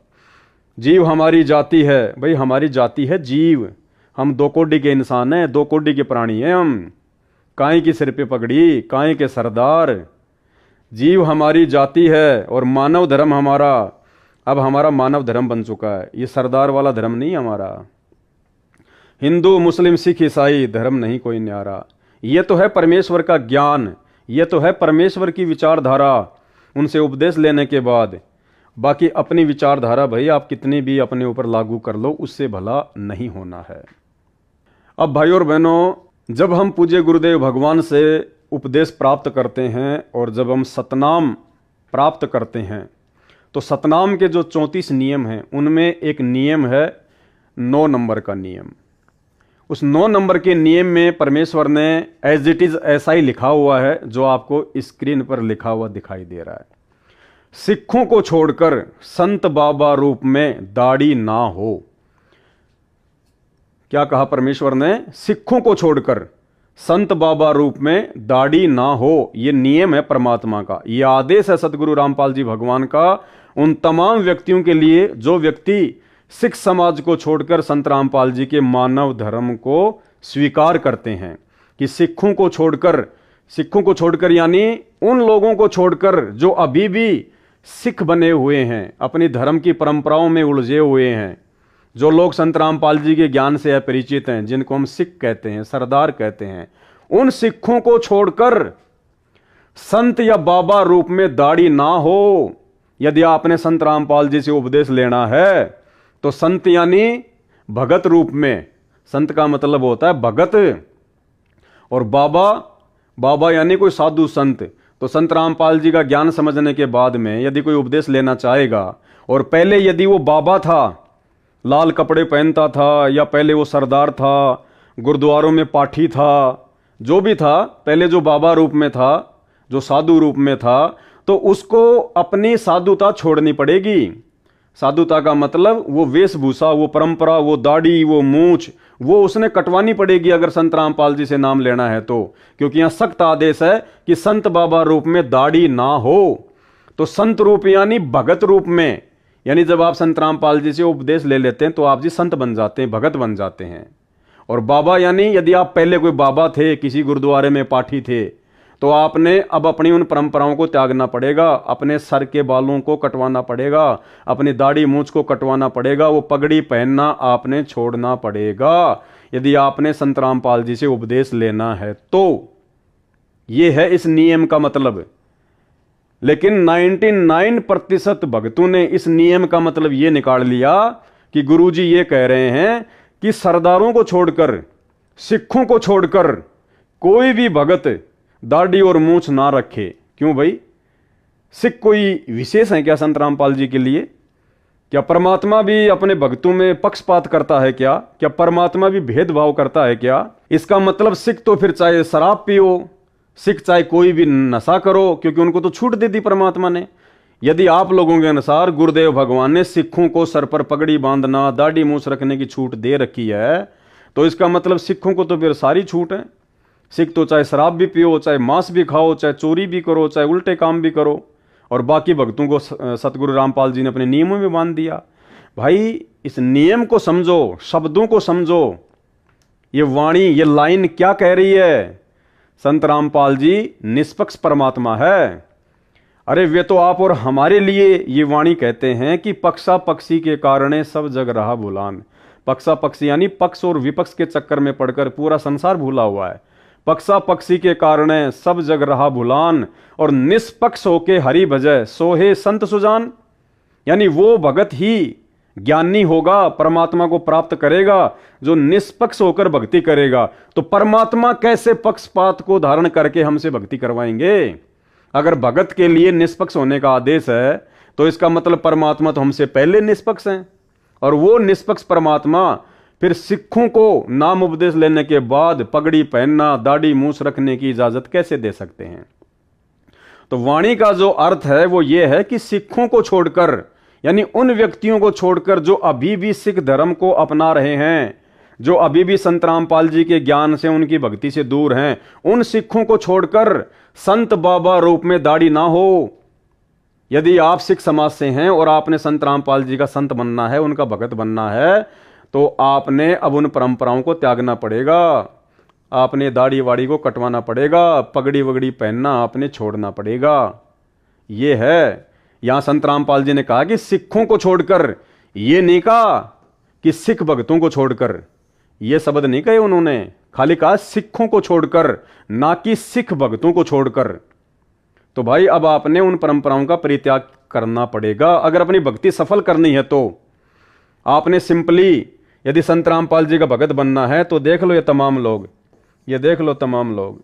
जीव हमारी जाति है, भाई हमारी जाति है जीव, हम 2 कोटि के इंसान हैं, 2 कोटि के प्राणी हैं हम। काहे की सिर पे पगड़ी, काहे के सरदार। जीव हमारी जाति है और मानव धर्म हमारा, अब हमारा मानव धर्म बन चुका है, ये सरदार वाला धर्म नहीं हमारा। हिंदू मुस्लिम सिख ईसाई धर्म नहीं कोई न्यारा। ये तो है परमेश्वर का ज्ञान, ये तो है परमेश्वर की विचारधारा, उनसे उपदेश लेने के बाद। बाकी अपनी विचारधारा भाई आप कितनी भी अपने ऊपर लागू कर लो, उससे भला नहीं होना है। अब भाई और बहनों, जब हम पूज्य गुरुदेव भगवान से उपदेश प्राप्त करते हैं और जब हम सतनाम प्राप्त करते हैं, तो सतनाम के जो 34 नियम हैं उनमें एक नियम है 9 नंबर का नियम। उस 9 नंबर के नियम में परमेश्वर ने एज इट इज ऐसा ही लिखा हुआ है जो आपको स्क्रीन पर लिखा हुआ दिखाई दे रहा है। सिखों को छोड़कर संत बाबा रूप में दाढ़ी ना हो। क्या कहा परमेश्वर ने? सिखों को छोड़कर संत बाबा रूप में दाढ़ी ना हो। यह नियम है परमात्मा का, यह आदेश है सतगुरु रामपाल जी भगवान का उन तमाम व्यक्तियों के लिए जो व्यक्ति सिख समाज को छोड़कर संत रामपाल जी के मानव धर्म को स्वीकार करते हैं। कि सिखों को छोड़कर यानी उन लोगों को छोड़कर जो अभी भी सिख बने हुए हैं, अपनी धर्म की परंपराओं में उलझे हुए हैं, जो लोग संत रामपाल जी के ज्ञान से अपरिचित हैं, जिनको हम सिख कहते हैं, सरदार कहते हैं, उन सिखों को छोड़कर संत या बाबा रूप में दाढ़ी ना हो। यदि आपने संत रामपाल जी से उपदेश लेना है तो संत यानी भगत रूप में, संत का मतलब होता है भगत, और बाबा यानी कोई साधु संत। तो संत रामपाल जी का ज्ञान समझने के बाद में यदि कोई उपदेश लेना चाहेगा और पहले यदि वो बाबा था, लाल कपड़े पहनता था, या पहले वो सरदार था, गुरुद्वारों में पाठी था, जो भी था, पहले जो बाबा रूप में था, जो साधु रूप में था, तो उसको अपनी साधुता छोड़नी पड़ेगी। साधुता का मतलब वो वेशभूषा, वो परंपरा, वो दाढ़ी, वो मूछ, वो उसने कटवानी पड़ेगी अगर संत रामपाल जी से नाम लेना है तो, क्योंकि यहां सख्त आदेश है कि संत बाबा रूप में दाढ़ी ना हो। तो संत रूप यानी भगत रूप में, यानी जब आप संत रामपाल जी से उपदेश ले लेते हैं तो आप जी संत बन जाते हैं, भगत बन जाते हैं। और बाबा यानी यदि आप पहले कोई बाबा थे, किसी गुरुद्वारे में पाठी थे, तो आपने अब अपनी उन परंपराओं को त्यागना पड़ेगा, अपने सर के बालों को कटवाना पड़ेगा, अपनी दाढ़ी मूंछ को कटवाना पड़ेगा, वो पगड़ी पहनना आपने छोड़ना पड़ेगा, यदि आपने संत रामपाल जी से उपदेश लेना है तो। ये है इस नियम का मतलब। लेकिन 99% भक्तों ने इस नियम का मतलब ये निकाल लिया कि गुरुजी ये कह रहे हैं कि सरदारों को छोड़कर, सिखों को छोड़कर कोई भी भगत दाढ़ी और मूंछ ना रखे। क्यों भाई, सिख कोई विशेष है क्या संत रामपाल जी के लिए? क्या परमात्मा भी अपने भक्तों में पक्षपात करता है क्या? क्या परमात्मा भी भेदभाव करता है क्या? इसका मतलब सिख तो फिर चाहे शराब पियो, सिख चाहे कोई भी नशा करो, क्योंकि उनको तो छूट दे दी परमात्मा ने। यदि आप लोगों के अनुसार गुरुदेव भगवान ने सिखों को सर पर पगड़ी बांधना, दाढ़ी मूंछ रखने की छूट दे रखी है, तो इसका मतलब सिखों को तो फिर सारी छूट है। सिख तो चाहे शराब भी पियो, चाहे मांस भी खाओ, चाहे चोरी भी करो, चाहे उल्टे काम भी करो, और बाकी भक्तों को सतगुरु रामपाल जी ने अपने नियमों में बांध दिया। भाई इस नियम को समझो, शब्दों को समझो, ये वाणी, ये लाइन क्या कह रही है। संत रामपाल जी निष्पक्ष परमात्मा है। अरे वे तो आप और हमारे लिए ये वाणी कहते हैं कि पक्षा पक्षी के कारण सब जग रहा भूलान। पक्षा पक्षी यानी पक्ष और विपक्ष के चक्कर में पड़कर पूरा संसार भूला हुआ है। पक्षा पक्षी के कारण सब जग रहा भूलान, और निष्पक्ष होके हरि भजय सोहे संत सुजान। यानी वो भगत ही ज्ञानी होगा, परमात्मा को प्राप्त करेगा, जो निष्पक्ष होकर भक्ति करेगा। तो परमात्मा कैसे पक्षपात को धारण करके हमसे भक्ति करवाएंगे? अगर भगत के लिए निष्पक्ष होने का आदेश है तो इसका मतलब परमात्मा तो हमसे पहले निष्पक्ष हैं, और वो निष्पक्ष परमात्मा फिर सिखों को नाम उपदेश लेने के बाद पगड़ी पहनना, दाढ़ी मूंछ रखने की इजाजत कैसे दे सकते हैं? तो वाणी का जो अर्थ है वो ये है कि सिखों को छोड़कर, यानी उन व्यक्तियों को छोड़कर जो अभी भी सिख धर्म को अपना रहे हैं, जो अभी भी संत रामपाल जी के ज्ञान से, उनकी भक्ति से दूर हैं, उन सिखों को छोड़कर संत बाबा रूप में दाढ़ी ना हो। यदि आप सिख समाज से हैं और आपने संत रामपाल जी का संत बनना है, उनका भगत बनना है, तो आपने अब उन परंपराओं को त्यागना पड़ेगा। आपने दाढ़ी वाड़ी को कटवाना पड़ेगा, पगड़ी वगड़ी पहनना आपने छोड़ना पड़ेगा। ये है, यहां संत रामपाल जी ने कहा कि सिखों को छोड़कर, ये नहीं कहा कि सिख भक्तों को छोड़कर, ये शब्द नहीं कहे उन्होंने, खाली कहा सिखों को छोड़कर, ना कि सिख भक्तों को छोड़कर। तो भाई अब आपने उन परंपराओं का परित्याग करना पड़ेगा अगर अपनी भक्ति सफल करनी है। तो आपने सिंपली, यदि संत रामपाल जी का भगत बनना है तो देख लो ये तमाम लोग, ये देख लो तमाम लोग,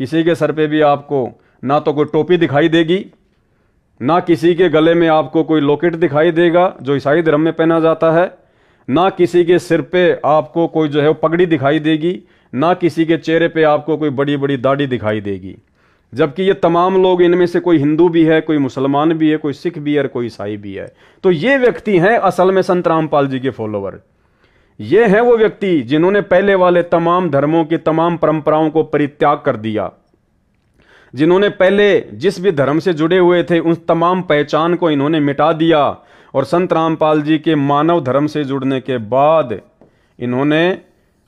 किसी के सर पे भी आपको ना तो कोई टोपी दिखाई देगी, ना किसी के गले में आपको कोई लॉकेट दिखाई देगा जो ईसाई धर्म में पहना जाता है, ना किसी के सिर पे आपको कोई जो है वो पगड़ी दिखाई देगी, ना किसी के चेहरे पे आपको कोई बड़ी बड़ी दाढ़ी दिखाई देगी। जबकि ये तमाम लोग, इनमें से कोई हिंदू भी है, कोई मुसलमान भी है, कोई सिख भी है और कोई ईसाई भी है। तो ये व्यक्ति हैं असल में संत रामपाल जी के फॉलोवर। ये हैं वो व्यक्ति जिन्होंने पहले वाले तमाम धर्मों की तमाम परंपराओं को परित्याग कर दिया, जिन्होंने पहले जिस भी धर्म से जुड़े हुए थे उन तमाम पहचान को इन्होंने मिटा दिया, और संत रामपाल जी के मानव धर्म से जुड़ने के बाद इन्होंने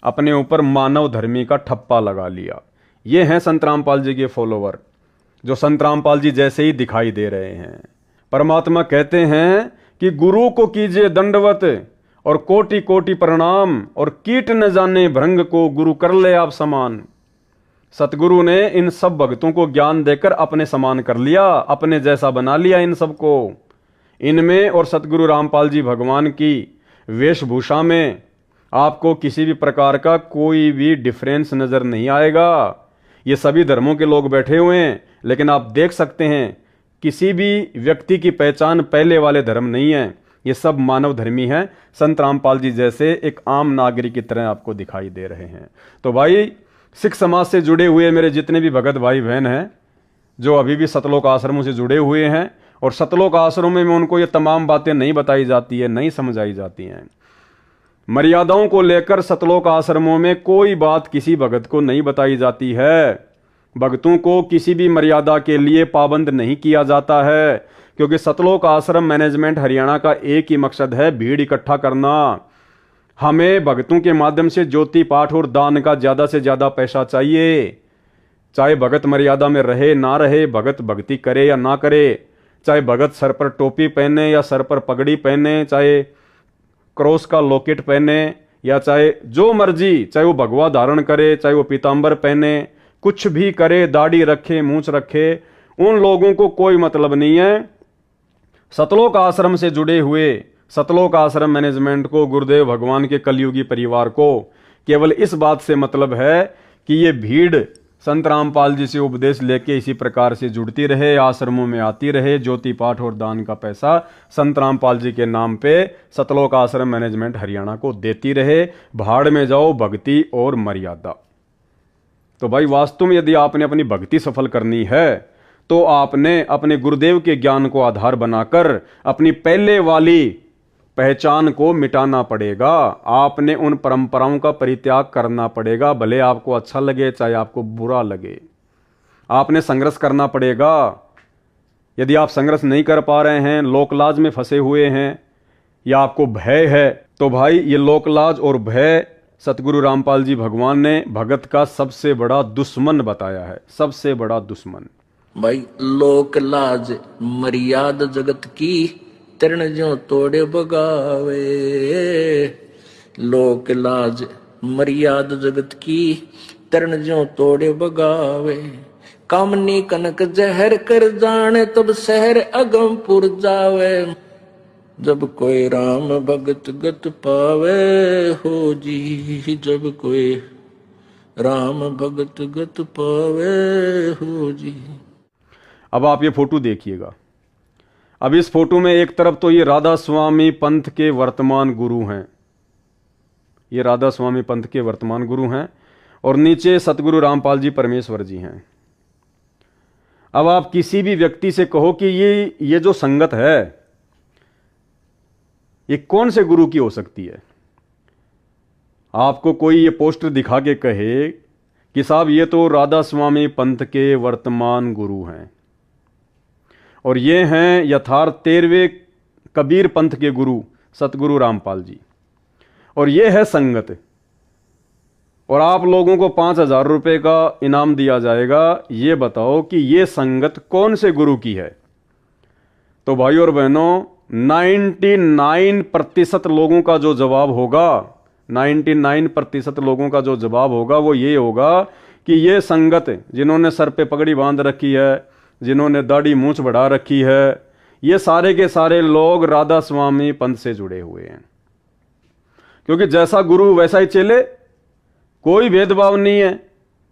अपने ऊपर मानव धर्मी का ठप्पा लगा लिया। ये हैं संत रामपाल जी के फॉलोवर, जो संत रामपाल जी जैसे ही दिखाई दे रहे हैं। परमात्मा कहते हैं कि गुरु को कीजिए दंडवत और कोटि कोटि प्रणाम, और कीट न जाने भृंग को गुरु कर ले आप समान। सतगुरु ने इन सब भक्तों को ज्ञान देकर अपने समान कर लिया, अपने जैसा बना लिया इन सबको। इनमें और सतगुरु रामपाल जी भगवान की वेशभूषा में आपको किसी भी प्रकार का कोई भी डिफरेंस नजर नहीं आएगा। ये सभी धर्मों के लोग बैठे हुए हैं, लेकिन आप देख सकते हैं किसी भी व्यक्ति की पहचान पहले वाले धर्म नहीं है, ये सब मानव धर्मी हैं। संत रामपाल जी जैसे एक आम नागरिक की तरह आपको दिखाई दे रहे हैं। तो भाई सिख समाज से जुड़े हुए मेरे जितने भी भगत भाई बहन हैं, जो अभी भी सतलोक आश्रमों से जुड़े हुए हैं, और सतलोक आश्रमों में उनको ये तमाम बातें नहीं बताई जाती है, नहीं समझाई जाती हैं। मर्यादाओं को लेकर सतलोक आश्रमों में कोई बात किसी भगत को नहीं बताई जाती है। भक्तों को किसी भी मर्यादा के लिए पाबंद नहीं किया जाता है, क्योंकि सतलोक आश्रम मैनेजमेंट हरियाणा का एक ही मकसद है, भीड़ इकट्ठा करना। हमें भक्तों के माध्यम से ज्योति पाठ और दान का ज्यादा से ज्यादा पैसा चाहिए। चाहे भगत मर्यादा में रहे ना रहे, भगत भक्ति करे या ना करे, चाहे भगत सर पर टोपी पहने या सर पर पगड़ी पहने, चाहे क्रॉस का लॉकेट पहने या चाहे जो मर्जी, चाहे वो भगवा धारण करे, चाहे वो पीतांबर पहने, कुछ भी करे, दाढ़ी रखे, मूंछ रखे, उन लोगों को कोई मतलब नहीं है। सतलोक आश्रम से जुड़े हुए सतलोक आश्रम मैनेजमेंट को, गुरुदेव भगवान के कलयुगी परिवार को केवल इस बात से मतलब है कि ये भीड़ संत रामपाल जी से उपदेश लेके इसी प्रकार से जुड़ती रहे, आश्रमों में आती रहे, ज्योति पाठ और दान का पैसा संत रामपाल जी के नाम पे सतलोक आश्रम मैनेजमेंट हरियाणा को देती रहे। भाड़ में जाओ भक्ति और मर्यादा। तो भाई वास्तव में यदि आपने अपनी भक्ति सफल करनी है तो आपने अपने गुरुदेव के ज्ञान को आधार बनाकर अपनी पहले वाली पहचान को मिटाना पड़ेगा। आपने उन परंपराओं का परित्याग करना पड़ेगा, भले आपको अच्छा लगे चाहे आपको बुरा लगे। आपने संघर्ष करना पड़ेगा। यदि आप संघर्ष नहीं कर पा रहे हैं, लोकलाज में फंसे हुए हैं या आपको भय है, तो भाई ये लोकलाज और भय सतगुरु रामपाल जी भगवान ने भगत का सबसे बड़ा दुश्मन बताया है, सबसे बड़ा दुश्मन। भाई लोकलाज मर्याद जगत की, तरण ज्यों तोड़े बगावे। लोक लाज मर्याद जगत की, तरण ज्यों तोड़े बगावे। कामनी कनक जहर कर जाने, तब शहर अगमपुर जावे। जब कोई राम भगत गत पावे हो जी, जब कोई राम भगत गत पावे हो जी। अब आप ये फोटो देखिएगा। अब इस फोटो में एक तरफ तो ये राधा स्वामी पंथ के वर्तमान गुरु हैं, ये राधा स्वामी पंथ के वर्तमान गुरु हैं, और नीचे सतगुरु रामपाल जी परमेश्वर जी हैं। अब आप किसी भी व्यक्ति से कहो कि ये जो संगत है ये कौन से गुरु की हो सकती है, आपको कोई ये पोस्टर दिखा के कहे कि साहब ये तो राधा स्वामी पंथ के वर्तमान गुरु हैं और ये हैं यथार्थ 13वें कबीर पंथ के गुरु सतगुरु रामपाल जी, और ये है संगत, और आप लोगों को 5,000 रुपए का इनाम दिया जाएगा। ये बताओ कि ये संगत कौन से गुरु की है। तो भाई और बहनों 99% लोगों का जो जवाब होगा, 99% लोगों का जो जवाब होगा वो ये होगा कि ये संगत जिन्होंने सर पे पगड़ी बांध रखी है, जिन्होंने दाढ़ी मूंछ बढ़ा रखी है, ये सारे के सारे लोग राधा स्वामी पंथ से जुड़े हुए हैं। क्योंकि जैसा गुरु वैसा ही चेले, कोई भेदभाव नहीं है,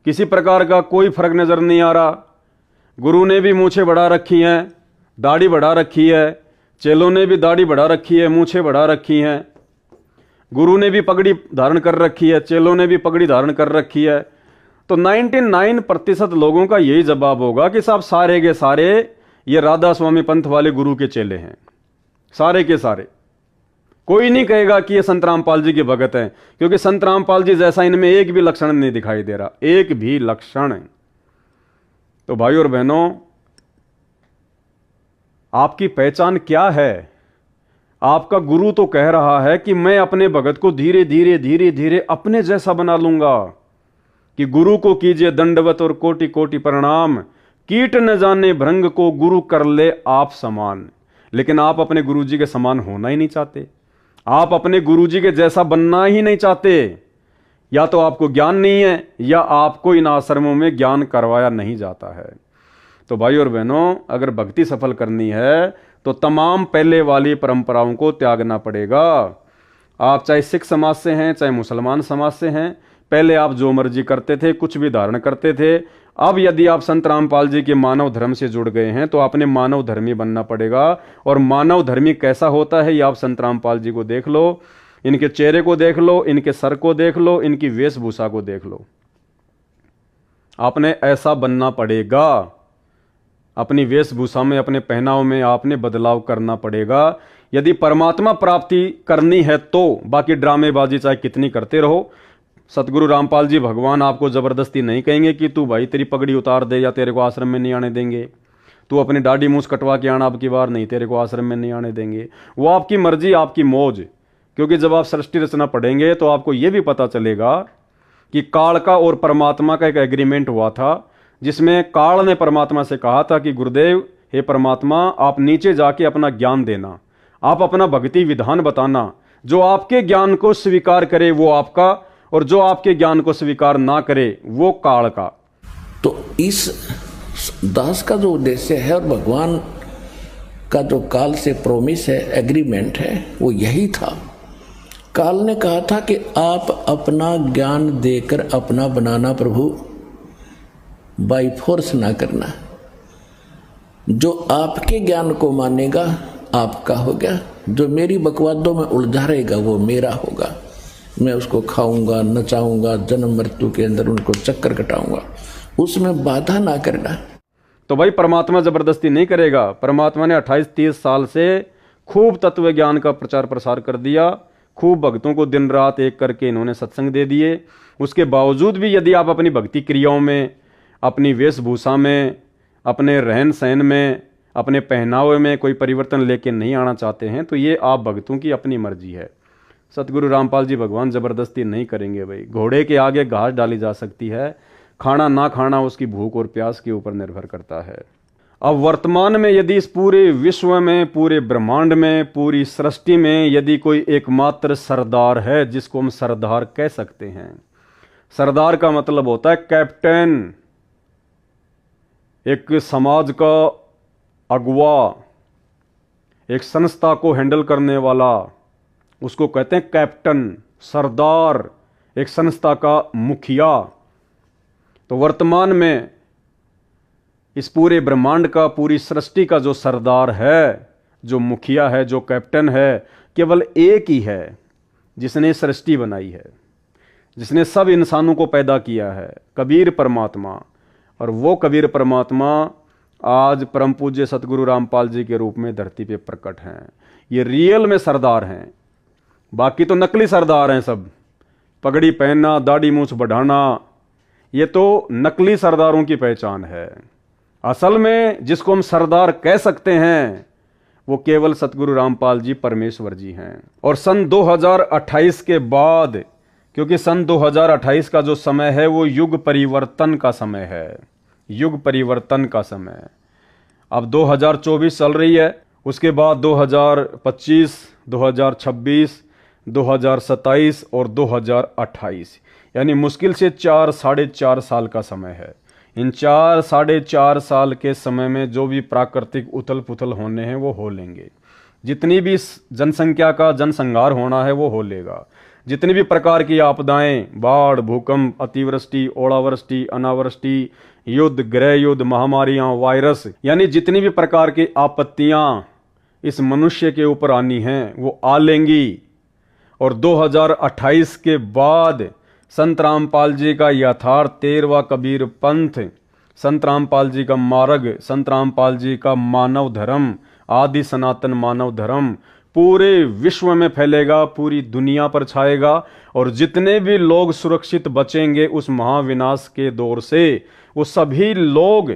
किसी प्रकार का कोई फर्क नजर नहीं आ रहा। गुरु ने भी मूंछें बढ़ा रखी हैं, दाढ़ी बढ़ा रखी है, चेलों ने भी दाढ़ी बढ़ा रखी है, मूंछें बढ़ा रखी हैं। गुरु ने भी पगड़ी धारण कर रखी है, चेलों ने भी पगड़ी धारण कर रखी है। तो 99% लोगों का यही जवाब होगा कि साहब सारे के सारे ये राधा स्वामी पंथ वाले गुरु के चेले हैं, सारे के सारे। कोई नहीं कहेगा कि ये संत रामपाल जी के भगत हैं, क्योंकि संत रामपाल जी जैसा इनमें एक भी लक्षण नहीं दिखाई दे रहा, एक भी लक्षण। तो भाई और बहनों, आपकी पहचान क्या है? आपका गुरु तो कह रहा है कि मैं अपने भगत को धीरे धीरे धीरे धीरे अपने जैसा बना लूंगा, कि गुरु को कीजिए दंडवत और कोटि कोटि प्रणाम, कीट न जाने भृंग को गुरु कर ले आप समान। लेकिन आप अपने गुरुजी के समान होना ही नहीं चाहते, आप अपने गुरुजी के जैसा बनना ही नहीं चाहते। या तो आपको ज्ञान नहीं है या आपको इन आश्रमों में ज्ञान करवाया नहीं जाता है। तो भाई और बहनों, अगर भक्ति सफल करनी है तो तमाम पहले वाली परंपराओं को त्यागना पड़ेगा। आप चाहे सिख समाज से हैं, चाहे मुसलमान समाज से हैं, पहले आप जो मर्जी करते थे, कुछ भी धारण करते थे। अब यदि आप संत रामपाल जी के मानव धर्म से जुड़ गए हैं तो आपने मानव धर्मी बनना पड़ेगा। और मानव धर्मी कैसा होता है ये आप संत रामपाल जी को देख लो, इनके चेहरे को देख लो, इनके सर को देख लो, इनकी वेशभूषा को देख लो। आपने ऐसा बनना पड़ेगा, अपनी वेशभूषा में, अपने पहनाव में आपने बदलाव करना पड़ेगा। यदि परमात्मा प्राप्ति करनी है तो बाकी ड्रामेबाजी चाहे कितनी करते रहो, सतगुरु रामपाल जी भगवान आपको जबरदस्ती नहीं कहेंगे कि तू भाई तेरी पगड़ी उतार दे या तेरे को आश्रम में नहीं आने देंगे, तू अपनी दाढ़ी मूछ कटवा के आना अब की बार, नहीं तेरे को आश्रम में नहीं आने देंगे। वो आपकी मर्जी, आपकी मौज। क्योंकि जब आप सृष्टि रचना पढ़ेंगे तो आपको यह भी पता चलेगा कि काल का और परमात्मा का एक एग्रीमेंट हुआ था। जिसमें काल ने परमात्मा से कहा था कि गुरुदेव, हे परमात्मा, आप नीचे जाके अपना ज्ञान देना, आप अपना भक्ति विधान बताना, जो आपके ज्ञान को स्वीकार करे वो आपका, और जो आपके ज्ञान को स्वीकार ना करे वो काल का। तो इस दास का जो उद्देश्य है और भगवान का जो काल से प्रोमिस है, एग्रीमेंट है, वो यही था। काल ने कहा था कि आप अपना ज्ञान देकर अपना बनाना प्रभु, बाई फोर्स ना करना। जो आपके ज्ञान को मानेगा आपका हो गया, जो मेरी बकवादों में उलझा रहेगा वो मेरा होगा। मैं उसको खाऊंगा, नचाऊंगा, जन्म मृत्यु के अंदर उनको चक्कर कटाऊंगा, उसमें बाधा ना करना। तो भाई परमात्मा जबरदस्ती नहीं करेगा। परमात्मा ने 28-30 साल से खूब तत्व ज्ञान का प्रचार प्रसार कर दिया, खूब भक्तों को दिन रात एक करके इन्होंने सत्संग दे दिए। उसके बावजूद भी यदि आप अपनी भक्ति क्रियाओं में, अपनी वेशभूषा में, अपने रहन सहन में, अपने पहनावे में कोई परिवर्तन लेके नहीं आना चाहते हैं तो ये आप भक्तों की अपनी मर्जी है। सतगुरु रामपाल जी भगवान जबरदस्ती नहीं करेंगे। भाई घोड़े के आगे घास डाली जा सकती है, खाना ना खाना उसकी भूख और प्यास के ऊपर निर्भर करता है। अब वर्तमान में यदि इस पूरे विश्व में, पूरे ब्रह्मांड में, पूरी सृष्टि में यदि कोई एकमात्र सरदार है जिसको हम सरदार कह सकते हैं। सरदार का मतलब होता है कैप्टन, एक समाज का अगुवा, एक संस्था को हैंडल करने वाला, उसको कहते हैं कैप्टन, सरदार, एक संस्था का मुखिया। तो वर्तमान में इस पूरे ब्रह्मांड का, पूरी सृष्टि का जो सरदार है, जो मुखिया है, जो कैप्टन है, केवल एक ही है जिसने सृष्टि बनाई है, जिसने सब इंसानों को पैदा किया है, कबीर परमात्मा। और वो कबीर परमात्मा आज परम पूज्य सतगुरु रामपाल जी के रूप में धरती पे प्रकट हैं। ये रियल में सरदार हैं, बाकी तो नकली सरदार हैं सब। पगड़ी पहनना, दाढ़ी मूंछ बढ़ाना, ये तो नकली सरदारों की पहचान है। असल में जिसको हम सरदार कह सकते हैं वो केवल सतगुरु रामपाल जी परमेश्वर जी हैं। और सन 2028 के बाद, क्योंकि सन 2028 का जो समय है वो युग परिवर्तन का समय है, युग परिवर्तन का समय। अब 2024 चल रही है, उसके बाद 2025, 2026, 2027 और 2028, यानी मुश्किल से 4-4.5 साल का समय है। इन 4-4.5 साल के समय में जो भी प्राकृतिक उथल पुथल होने हैं वो हो लेंगे। जितनी भी जनसंख्या का जनसंहार होना है वो हो लेगा। जितनी भी प्रकार की आपदाएं, बाढ़, भूकंप, अतिवृष्टि, ओलावृष्टि, अनावृष्टि, युद्ध, गृह युद्ध, महामारियां, वायरस, यानी जितनी भी प्रकार की आपत्तियां इस मनुष्य के ऊपर आनी हैं वो आ लेंगी। और 2028 के बाद संत रामपाल जी का यथार्थ 13वां कबीर पंथ, संत रामपाल जी का मार्ग, संत रामपाल जी का मानव धर्म, आदि सनातन मानव धर्म पूरे विश्व में फैलेगा, पूरी दुनिया पर छाएगा। और जितने भी लोग सुरक्षित बचेंगे उस महाविनाश के दौर से, वो सभी लोग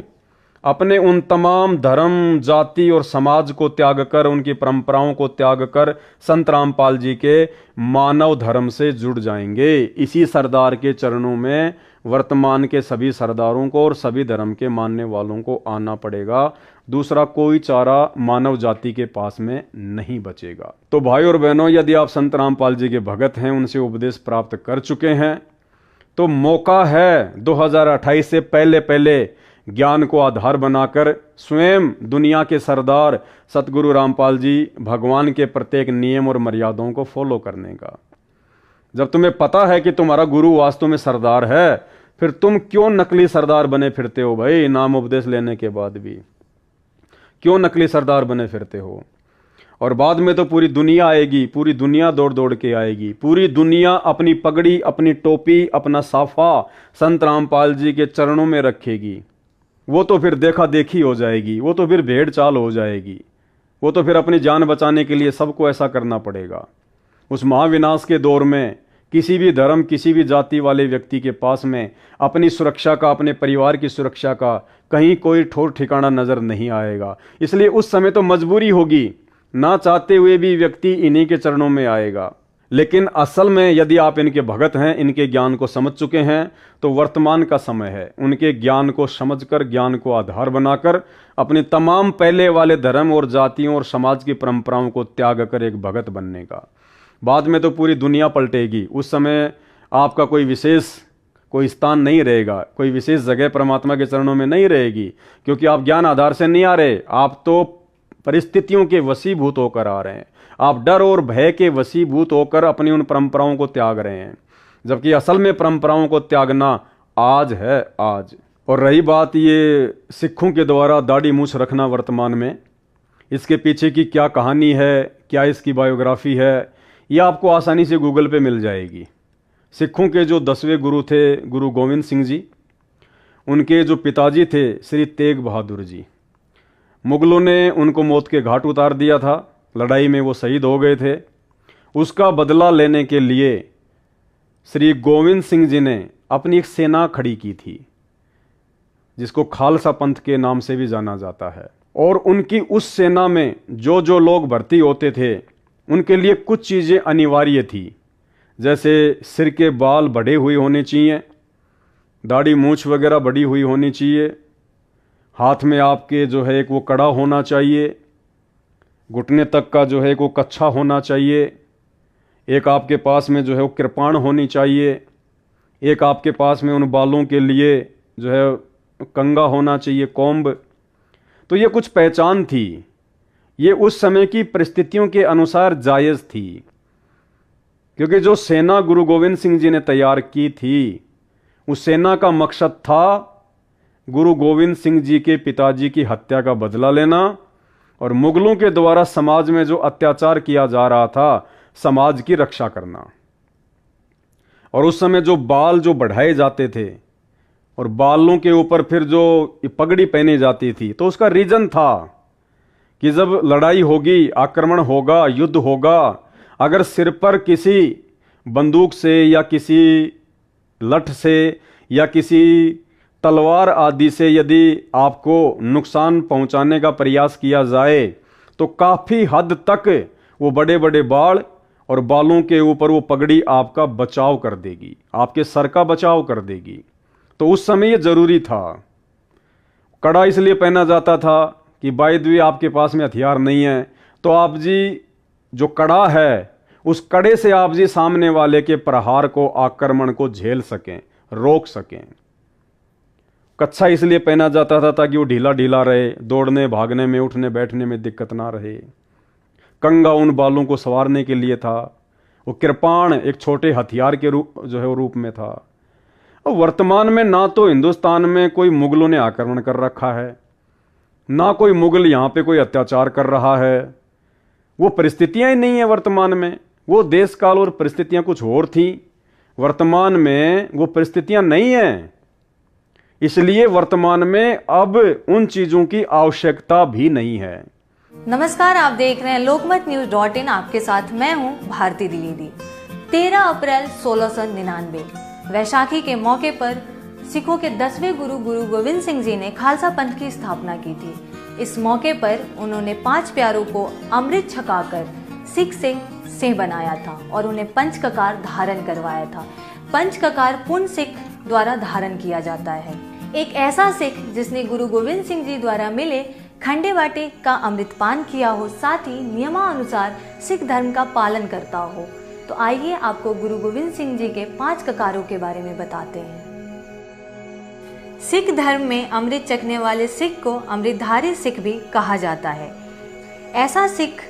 अपने उन तमाम धर्म, जाति और समाज को त्याग कर, उनकी परंपराओं को त्याग कर संत रामपाल जी के मानव धर्म से जुड़ जाएंगे। इसी सरदार के चरणों में वर्तमान के सभी सरदारों को और सभी धर्म के मानने वालों को आना पड़ेगा। दूसरा कोई चारा मानव जाति के पास में नहीं बचेगा। तो भाई और बहनों, यदि आप संत रामपाल जी के भगत हैं, उनसे उपदेश प्राप्त कर चुके हैं, तो मौका है 2028 से पहले पहले ज्ञान को आधार बनाकर स्वयं दुनिया के सरदार सतगुरु रामपाल जी भगवान के प्रत्येक नियम और मर्यादाओं को फॉलो करने का। जब तुम्हें पता है कि तुम्हारा गुरु वास्तव में सरदार है, फिर तुम क्यों नकली सरदार बने फिरते हो? भाई नाम उपदेश लेने के बाद भी क्यों नकली सरदार बने फिरते हो? और बाद में तो पूरी दुनिया आएगी, पूरी दुनिया दौड़ दौड़ के आएगी, पूरी दुनिया अपनी पगड़ी, अपनी टोपी, अपना साफा संत रामपाल जी के चरणों में रखेगी। वो तो फिर देखा देखी हो जाएगी, वो तो फिर भेड़ चाल हो जाएगी, वो तो फिर अपनी जान बचाने के लिए सबको ऐसा करना पड़ेगा। उस महाविनाश के दौर में किसी भी धर्म, किसी भी जाति वाले व्यक्ति के पास में अपनी सुरक्षा का, अपने परिवार की सुरक्षा का कहीं कोई ठोर ठिकाना नजर नहीं आएगा। इसलिए उस समय तो मजबूरी होगी, ना चाहते हुए भी व्यक्ति इन्हीं के चरणों में आएगा। लेकिन असल में यदि आप इनके भगत हैं, इनके ज्ञान को समझ चुके हैं, तो वर्तमान का समय है उनके ज्ञान को समझकर, ज्ञान को आधार बनाकर अपनी तमाम पहले वाले धर्म और जातियों और समाज की परंपराओं को त्याग कर एक भगत बनने का। बाद में तो पूरी दुनिया पलटेगी, उस समय आपका कोई स्थान नहीं रहेगा, कोई विशेष जगह परमात्मा के चरणों में नहीं रहेगी, क्योंकि आप ज्ञान आधार से नहीं आ रहे, आप तो परिस्थितियों के वशीभूत होकर आ रहे हैं। आप डर और भय के वशीभूत होकर अपनी उन परंपराओं को त्याग रहे हैं, जबकि असल में परंपराओं को त्यागना आज है, आज। और रही बात ये सिखों के द्वारा दाढ़ी मूछ रखना वर्तमान में, इसके पीछे की क्या कहानी है, क्या इसकी बायोग्राफी है, यह आपको आसानी से गूगल पे मिल जाएगी। सिखों के जो 10वें गुरु थे गुरु गोविंद सिंह जी, उनके जो पिताजी थे श्री तेग बहादुर जी, मुगलों ने उनको मौत के घाट उतार दिया था, लड़ाई में वो शहीद हो गए थे। उसका बदला लेने के लिए श्री गोविंद सिंह जी ने अपनी एक सेना खड़ी की थी, जिसको खालसा पंथ के नाम से भी जाना जाता है। और उनकी उस सेना में जो जो लोग भर्ती होते थे, उनके लिए कुछ चीज़ें अनिवार्य थी, जैसे सिर के बाल बड़े हुए होने चाहिए, दाढ़ी मूछ वगैरह बड़ी हुई होनी चाहिए, हाथ में आपके जो है एक वो कड़ा होना चाहिए, घुटने तक का जो है एक वो कच्छा होना चाहिए, एक आपके पास में जो है वो कृपाण होनी चाहिए, एक आपके पास में उन बालों के लिए जो है कंगा होना चाहिए, कोम्ब। तो ये कुछ पहचान थी, ये उस समय की परिस्थितियों के अनुसार जायज़ थी, क्योंकि जो सेना गुरु गोविंद सिंह जी ने तैयार की थी, उस सेना का मकसद था गुरु गोविंद सिंह जी के पिताजी की हत्या का बदला लेना और मुगलों के द्वारा समाज में जो अत्याचार किया जा रहा था, समाज की रक्षा करना। और उस समय जो बाल जो बढ़ाए जाते थे और बालों के ऊपर फिर जो पगड़ी पहनी जाती थी, तो उसका रीजन था कि जब लड़ाई होगी, आक्रमण होगा, युद्ध होगा, अगर सिर पर किसी बंदूक से या किसी लठ से या किसी तलवार आदि से यदि आपको नुकसान पहुंचाने का प्रयास किया जाए, तो काफ़ी हद तक वो बड़े बड़े बाल और बालों के ऊपर वो पगड़ी आपका बचाव कर देगी, आपके सर का बचाव कर देगी। तो उस समय ये ज़रूरी था। कड़ा इसलिए पहना जाता था कि बाय द वे आपके पास में हथियार नहीं है, तो आप जी जो कड़ा है, उस कड़े से आप जी सामने वाले के प्रहार को, आक्रमण को झेल सकें, रोक सकें। कच्छा इसलिए पहना जाता था ताकि वो ढीला ढीला रहे, दौड़ने भागने में, उठने बैठने में दिक्कत ना रहे। कंगा उन बालों को संवारने के लिए था। वो कृपाण एक छोटे हथियार के रूप में था। और वर्तमान में ना तो हिंदुस्तान में कोई मुगलों ने आक्रमण कर रखा है, ना कोई मुगल यहाँ पे कोई अत्याचार कर रहा है। वो परिस्थितियां ही नहीं है वर्तमान में। वो देश काल और परिस्थितियां कुछ और थी, वर्तमान में वो परिस्थितियां नहीं हैं। इसलिए वर्तमान में अब उन चीजों की आवश्यकता भी नहीं है। नमस्कार, आप देख रहे हैं lokmatnews.in। आपके साथ मैं हूं भारती द्विवेदी। 13 अप्रैल 1699 वैशाखी के मौके पर सिखों के 10वें गुरु गुरु गोविंद सिंह जी ने खालसा पंथ की स्थापना की थी। इस मौके पर उन्होंने 5 प्यारों को अमृत छकाकर सिख सिंह बनाया था और उन्हें पंचककार धारण करवाया था। पंचककार पूर्ण सिख द्वारा धारण किया जाता है। एक ऐसा सिख जिसने गुरु गोविंद सिंह जी द्वारा मिले खंडे बाटे का अमृतपान किया हो, साथ ही नियमानुसार सिख धर्म का पालन करता हो। तो आइए आपको गुरु गोविंद सिंह जी के 5 ककारों के बारे में बताते हैं। सिख धर्म में अमृत चखने वाले सिख को अमृतधारी सिख भी कहा जाता है। ऐसा सिख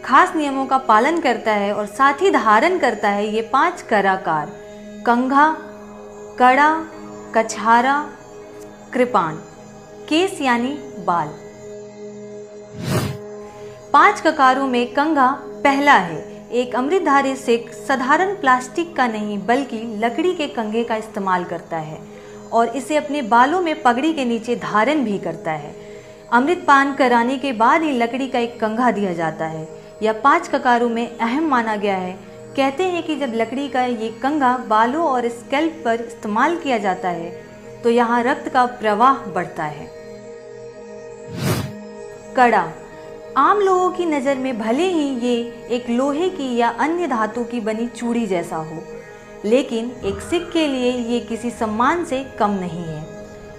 खास नियमों का पालन करता है और साथ ही धारण करता है ये 5 कराकार: कंघा, कड़ा, कछारा, कृपाण, केस यानी बाल। 5 ककारों में कंघा पहला है। एक अमृतधारी सिख साधारण प्लास्टिक का नहीं बल्कि लकड़ी के कंघे का इस्तेमाल करता है और इसे अपने बालों में पगड़ी के नीचे धारण भी करता है। अमृत पान कराने के बाद ही लकड़ी का एक कंघा दिया जाता है। यह 5 ककारों में अहम माना गया है। कहते हैं कि जब लकड़ी का ये कंघा बालों और स्कैल्प पर इस्तेमाल किया जाता है तो यहाँ रक्त का प्रवाह बढ़ता है। कड़ा। आम लोगों की नज़र में भले ही ये एक लोहे की या अन्य धातु की बनी चूड़ी जैसा हो, लेकिन एक सिख के लिए ये किसी सम्मान से कम नहीं है।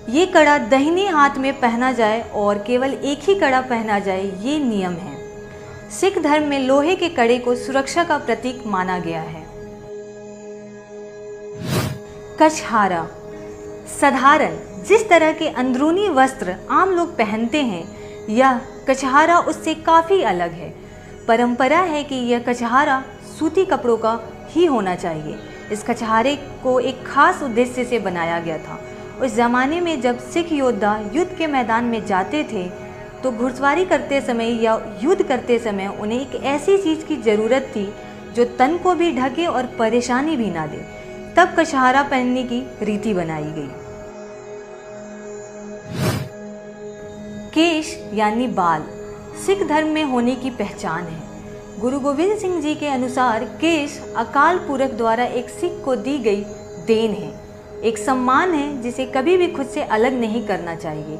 ये कड़ा दाहिने हाथ में पहना जाए और केवल एक ही कड़ा पहना जाए, ये नियम है। सिख धर्म में लोहे के कड़े को सुरक्षा का प्रतीक माना गया है। कछहारा साधारण जिस तरह के अंदरूनी वस्त्र आम लोग पहनते हैं, यह कछहारा उससे काफ़ी अलग है। परंपरा है कि यह कछहारा सूती कपड़ों का ही होना चाहिए। इस कछहारे को एक खास उद्देश्य से बनाया गया था। उस ज़माने में जब सिख योद्धा युद्ध के मैदान में जाते थे तो घुड़सवारी करते समय या युद्ध करते समय उन्हें एक ऐसी चीज़ की ज़रूरत थी जो तन को भी ढके और परेशानी भी ना दे। तब कछहारा पहनने की रीति बनाई गई। केश यानी बाल सिख धर्म में होने की पहचान है। गुरु गोविंद सिंह जी के अनुसार केश अकाल पुरख द्वारा एक सिख को दी गई देन है, एक सम्मान है जिसे कभी भी खुद से अलग नहीं करना चाहिए।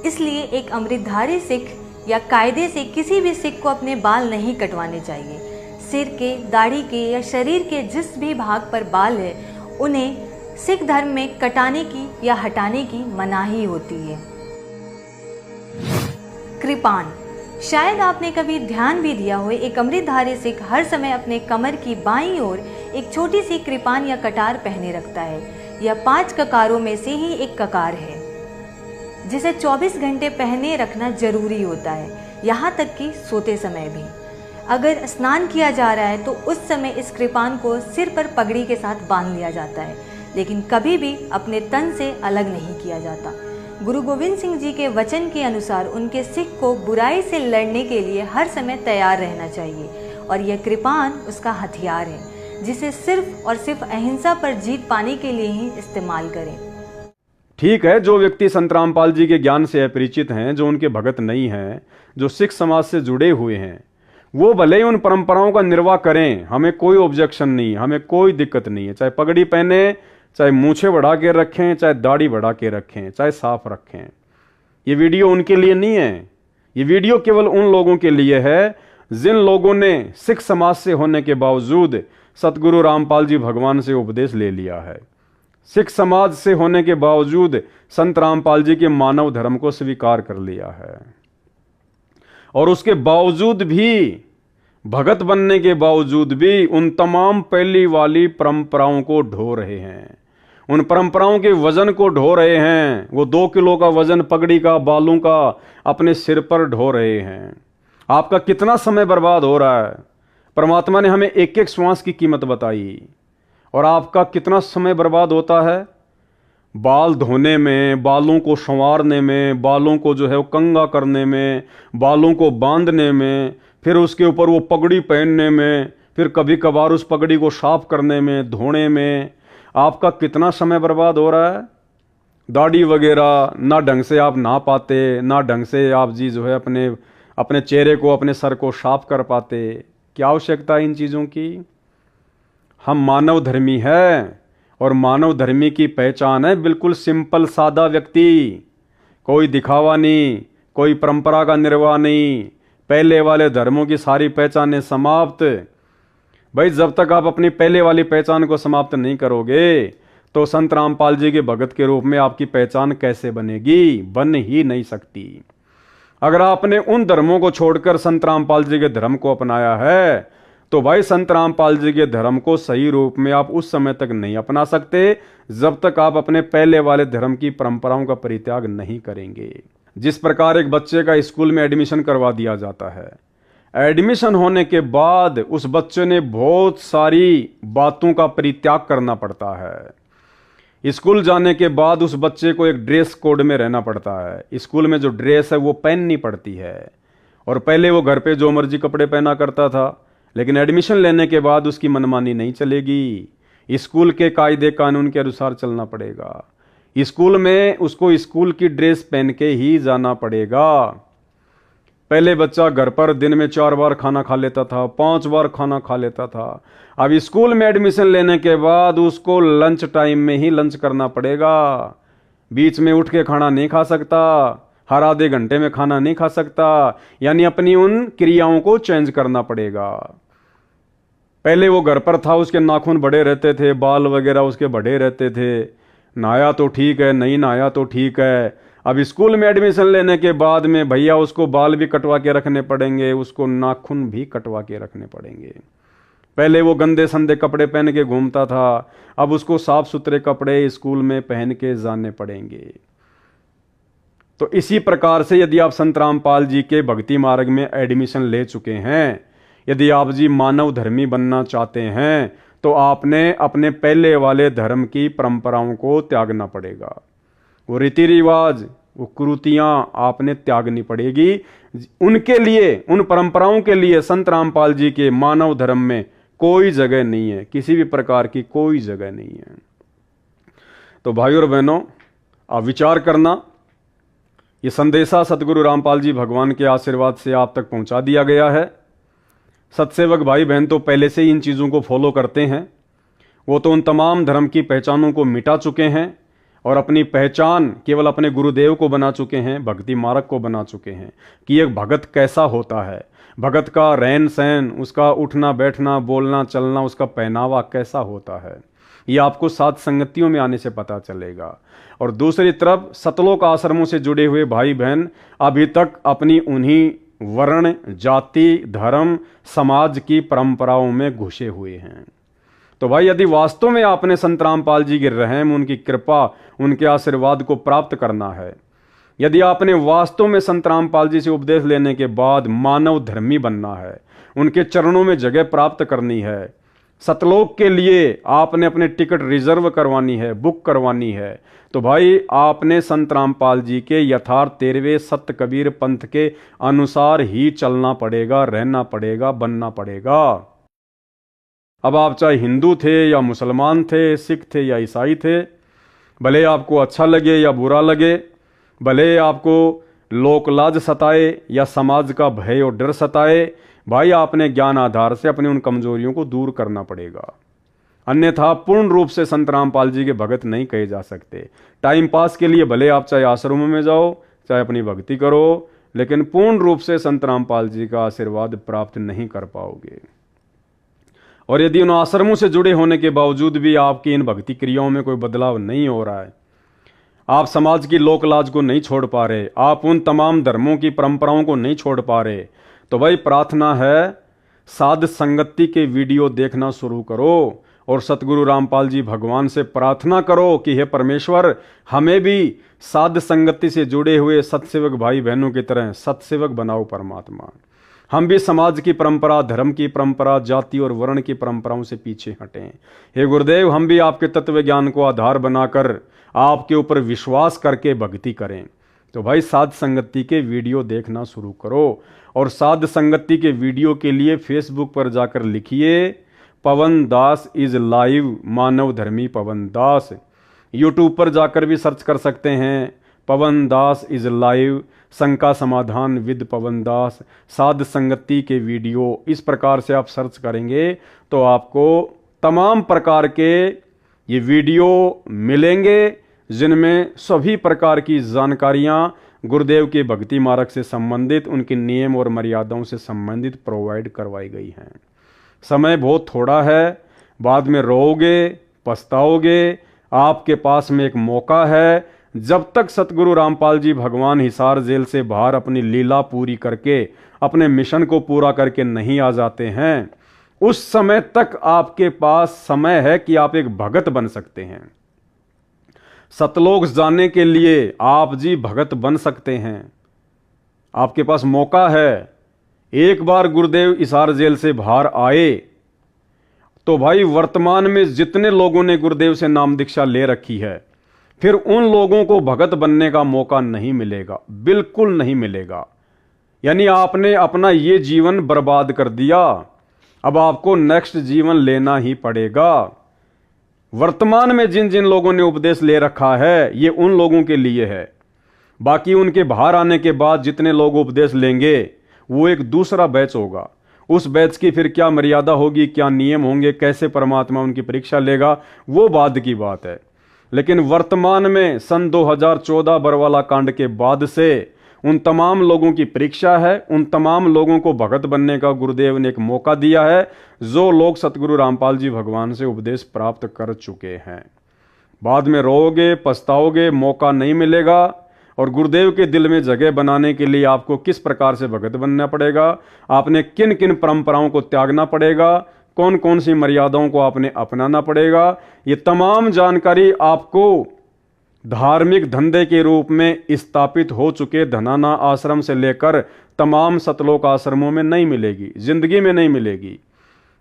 इसलिए एक अमृतधारी सिख या कायदे से किसी भी सिख को अपने बाल नहीं कटवाने चाहिए। सिर के, दाढ़ी के या शरीर के जिस भी भाग पर बाल है उन्हें सिख धर्म में कटाने की या हटाने की मनाही होती है। कृपान शायद आपने कभी ध्यान भी दिया हो, एक अमृतधारी सिख हर समय अपने कमर की बाईं ओर एक छोटी सी कृपान या कटार पहने रखता है। यह 5 ककारों में से ही एक ककार है जिसे 24 घंटे पहने रखना जरूरी होता है, यहाँ तक कि सोते समय भी। अगर स्नान किया जा रहा है तो उस समय इस कृपान को सिर पर पगड़ी के साथ बांध लिया जाता है, लेकिन कभी भी अपने तन से अलग नहीं किया जाता। गुरु गोविंद सिंह जी के वचन के अनुसार उनके सिख को बुराई से लड़ने के लिए हर समय तैयार रहना चाहिए और यह कृपान उसका हथियार है जिसे सिर्फ और सिर्फ अहिंसा पर जीत पाने के लिए ही इस्तेमाल करें। ठीक है, जो व्यक्ति संत रामपाल जी के ज्ञान से अपरिचित हैं, जो उनके भगत नहीं हैं, जो सिख समाज से जुड़े हुए हैं, वो भले ही उन परंपराओं का निर्वाह करें, हमें कोई ऑब्जेक्शन नहीं, हमें कोई दिक्कत नहीं है। चाहे पगड़ी पहने, चाहे मूछे बढ़ा के रखें, चाहे दाढ़ी बढ़ा के रखें, चाहे साफ रखें। ये वीडियो उनके लिए नहीं है, ये वीडियो केवल उन लोगों के लिए है जिन लोगों ने सिख समाज से होने के बावजूद सतगुरु रामपाल जी भगवान से उपदेश ले लिया है, सिख समाज से होने के बावजूद संत रामपाल जी के मानव धर्म को स्वीकार कर लिया है और उसके बावजूद भी, भगत बनने के बावजूद भी उन तमाम पहली वाली परंपराओं को ढो रहे हैं, उन परंपराओं के वजन को ढो रहे हैं। वो 2 किलो का वजन पगड़ी का, बालों का अपने सिर पर ढो रहे हैं। आपका कितना समय बर्बाद हो रहा है। परमात्मा ने हमें एक एक श्वास की कीमत बताई और आपका कितना समय बर्बाद होता है बाल धोने में, बालों को संवारने में, बालों को जो है वो कंघा करने में, बालों को बांधने में, फिर उसके ऊपर वो पगड़ी पहनने में, फिर कभी कभार उस पगड़ी को साफ करने में, धोने में। आपका कितना समय बर्बाद हो रहा है। दाढ़ी वगैरह ना ढंग से आप नहा पाते, ना ढंग से आप जी जो है अपने चेहरे को, अपने सर को साफ कर पाते। क्या आवश्यकता है इन चीज़ों की। हम मानव धर्मी है और मानव धर्मी की पहचान है बिल्कुल सिंपल सादा व्यक्ति, कोई दिखावा नहीं, कोई परंपरा का निर्वाह नहीं, पहले वाले धर्मों की सारी पहचानें समाप्त। भाई जब तक आप अपनी पहले वाली पहचान को समाप्त नहीं करोगे तो संत रामपाल जी के भगत के रूप में आपकी पहचान कैसे बनेगी, बन ही नहीं सकती। अगर आपने उन धर्मों को छोड़कर संत रामपाल जी के धर्म को अपनाया है तो भाई संत रामपाल जी के धर्म को सही रूप में आप उस समय तक नहीं अपना सकते जब तक आप अपने पहले वाले धर्म की परंपराओं का परित्याग नहीं करेंगे। जिस प्रकार एक बच्चे का स्कूल में एडमिशन करवा दिया जाता है, एडमिशन होने के बाद उस बच्चे ने बहुत सारी बातों का परित्याग करना पड़ता है। स्कूल जाने के बाद उस बच्चे को एक ड्रेस कोड में रहना पड़ता है। स्कूल में जो ड्रेस है वो पहननी पड़ती है और पहले वो घर पे जो मर्जी कपड़े पहना करता था, लेकिन एडमिशन लेने के बाद उसकी मनमानी नहीं चलेगी। स्कूल के कायदे कानून के अनुसार चलना पड़ेगा। स्कूल में उसको स्कूल की ड्रेस पहन के ही जाना पड़ेगा। पहले बच्चा घर पर दिन में 4 बार खाना खा लेता था, 5 बार खाना खा लेता था। अब स्कूल में एडमिशन लेने के बाद उसको लंच टाइम में ही लंच करना पड़ेगा। बीच में उठ के खाना नहीं खा सकता। हर आधे घंटे में खाना नहीं खा सकता, यानी अपनी उन क्रियाओं को चेंज करना पड़ेगा। पहले वो घर पर था, उसके नाखून बड़े रहते थे, बाल वगैरह उसके बड़े रहते थे, नहाया तो ठीक है, नहीं नहाया तो ठीक है। अब स्कूल में एडमिशन लेने के बाद में भैया उसको बाल भी कटवा के रखने पड़ेंगे, उसको नाखून भी कटवा के रखने पड़ेंगे। पहले वो गंदे संदे कपड़े पहन के घूमता था, अब उसको साफ सुथरे कपड़े स्कूल में पहन के जाने पड़ेंगे। तो इसी प्रकार से यदि आप संत रामपाल जी के भक्ति मार्ग में एडमिशन ले चुके हैं, यदि आप जी मानव धर्मी बनना चाहते हैं, तो आपने अपने पहले वाले धर्म की परंपराओं को त्यागना पड़ेगा। वो रीति रिवाज, वो कुरीतियां आपने त्यागनी पड़ेगी। उनके लिए, उन परंपराओं के लिए संत रामपाल जी के मानव धर्म में कोई जगह नहीं है, किसी भी प्रकार की कोई जगह नहीं है। तो भाइयों और बहनों, आप विचार करना, ये संदेशा सतगुरु रामपाल जी भगवान के आशीर्वाद से आप तक पहुंचा दिया गया है। सत्सेवक भाई बहन तो पहले से ही इन चीज़ों को फॉलो करते हैं, वो तो उन तमाम धर्म की पहचानों को मिटा चुके हैं और अपनी पहचान केवल अपने गुरुदेव को बना चुके हैं, भक्ति मार्ग को बना चुके हैं कि एक भगत कैसा होता है, भगत का रहन सहन, उसका उठना बैठना, बोलना चलना, उसका पहनावा कैसा होता है, ये आपको सात संगतियों में आने से पता चलेगा। और दूसरी तरफ सतलोक आश्रमों से जुड़े हुए भाई बहन अभी तक अपनी उन्हीं वर्ण, जाति, धर्म, समाज की परंपराओं में घुसे हुए हैं। तो भाई यदि वास्तव में आपने संत रामपाल जी की रहम, उनकी कृपा, उनके आशीर्वाद को प्राप्त करना है, यदि आपने वास्तव में संत रामपाल जी से उपदेश लेने के बाद मानव धर्मी बनना है, उनके चरणों में जगह प्राप्त करनी है, सतलोक के लिए आपने अपने टिकट रिजर्व करवानी है, बुक करवानी है, तो भाई आपने संत रामपाल जी के यथार्थ 13वें सत कबीर पंथ के अनुसार ही चलना पड़ेगा, रहना पड़ेगा, बनना पड़ेगा। अब आप चाहे हिंदू थे या मुसलमान थे, सिख थे या ईसाई थे, भले आपको अच्छा लगे या बुरा लगे, भले आपको लोक लाज सताए या समाज का भय और डर सताए, भाई आपने ज्ञान आधार से अपनी उन कमजोरियों को दूर करना पड़ेगा। अन्यथा पूर्ण रूप से संत रामपाल जी के भगत नहीं कहे जा सकते। टाइम पास के लिए भले आप चाहे आश्रमों में जाओ, चाहे अपनी भक्ति करो, लेकिन पूर्ण रूप से संत रामपाल जी का आशीर्वाद प्राप्त नहीं कर पाओगे। और यदि उन आश्रमों से जुड़े होने के बावजूद भी आपकी इन भक्ति क्रियाओं में कोई बदलाव नहीं हो रहा है, आप समाज की लोक लाज को नहीं छोड़ पा रहे, आप उन तमाम धर्मों की परंपराओं को नहीं छोड़ पा रहे, तो भाई प्रार्थना है साध संगति के वीडियो देखना शुरू करो और सतगुरु रामपाल जी भगवान से प्रार्थना करो कि हे परमेश्वर, हमें भी साध संगति से जुड़े हुए सत्सेवक भाई बहनों की तरह सत्सेवक बनाओ परमात्मा। हम भी समाज की परंपरा, धर्म की परंपरा, जाति और वर्ण की परंपराओं से पीछे हटें। हे गुरुदेव, हम भी आपके तत्व ज्ञान को आधार बनाकर आपके ऊपर विश्वास करके भक्ति करें। तो भाई साध संगति के वीडियो देखना शुरू करो और साध संगति के वीडियो के लिए फेसबुक पर जाकर लिखिए पवन दास इज लाइव, मानव धर्मी पवन दास। यूट्यूब पर जाकर भी सर्च कर सकते हैं पवन दास इज लाइव, शंका समाधान विद पवन दास, साध संगति के वीडियो। इस प्रकार से आप सर्च करेंगे तो आपको तमाम प्रकार के ये वीडियो मिलेंगे जिनमें सभी प्रकार की जानकारियां गुरुदेव के भक्ति मार्ग से संबंधित, उनके नियम और मर्यादाओं से संबंधित प्रोवाइड करवाई गई हैं। समय बहुत थोड़ा है, बाद में रोओगे, पछताओगे। आपके पास में एक मौका है, जब तक सतगुरु रामपाल जी भगवान हिसार जेल से बाहर अपनी लीला पूरी करके अपने मिशन को पूरा करके नहीं आ जाते हैं, उस समय तक आपके पास समय है कि आप एक भगत बन सकते हैं। सतलोक जाने के लिए आप जी भगत बन सकते हैं, आपके पास मौका है। एक बार गुरुदेव हिसार जेल से बाहर आए तो भाई वर्तमान में जितने लोगों ने गुरुदेव से नाम दीक्षा ले रखी है, फिर उन लोगों को भगत बनने का मौका नहीं मिलेगा, बिल्कुल नहीं मिलेगा। यानी आपने अपना ये जीवन बर्बाद कर दिया, अब आपको नेक्स्ट जीवन लेना ही पड़ेगा। वर्तमान में जिन जिन लोगों ने उपदेश ले रखा है, ये उन लोगों के लिए है। बाकी उनके बाहर आने के बाद जितने लोग उपदेश लेंगे वो एक दूसरा बैच होगा। उस बैच की फिर क्या मर्यादा होगी, क्या नियम होंगे, कैसे परमात्मा उनकी परीक्षा लेगा, वो बाद की बात है। लेकिन वर्तमान में सन 2014 बरवाला कांड के बाद से उन तमाम लोगों की परीक्षा है, उन तमाम लोगों को भगत बनने का गुरुदेव ने एक मौका दिया है, जो लोग सतगुरु रामपाल जी भगवान से उपदेश प्राप्त कर चुके हैं। बाद में रोओगे, पछताओगे, मौका नहीं मिलेगा। और गुरुदेव के दिल में जगह बनाने के लिए आपको किस प्रकार से भगत बनना पड़ेगा, आपने किन किन परंपराओं को त्यागना पड़ेगा, कौन कौन सी मर्यादाओं को आपने अपनाना पड़ेगा, ये तमाम जानकारी आपको धार्मिक धंधे के रूप में स्थापित हो चुके धनाना आश्रम से लेकर तमाम सतलोक आश्रमों में नहीं मिलेगी, जिंदगी में नहीं मिलेगी।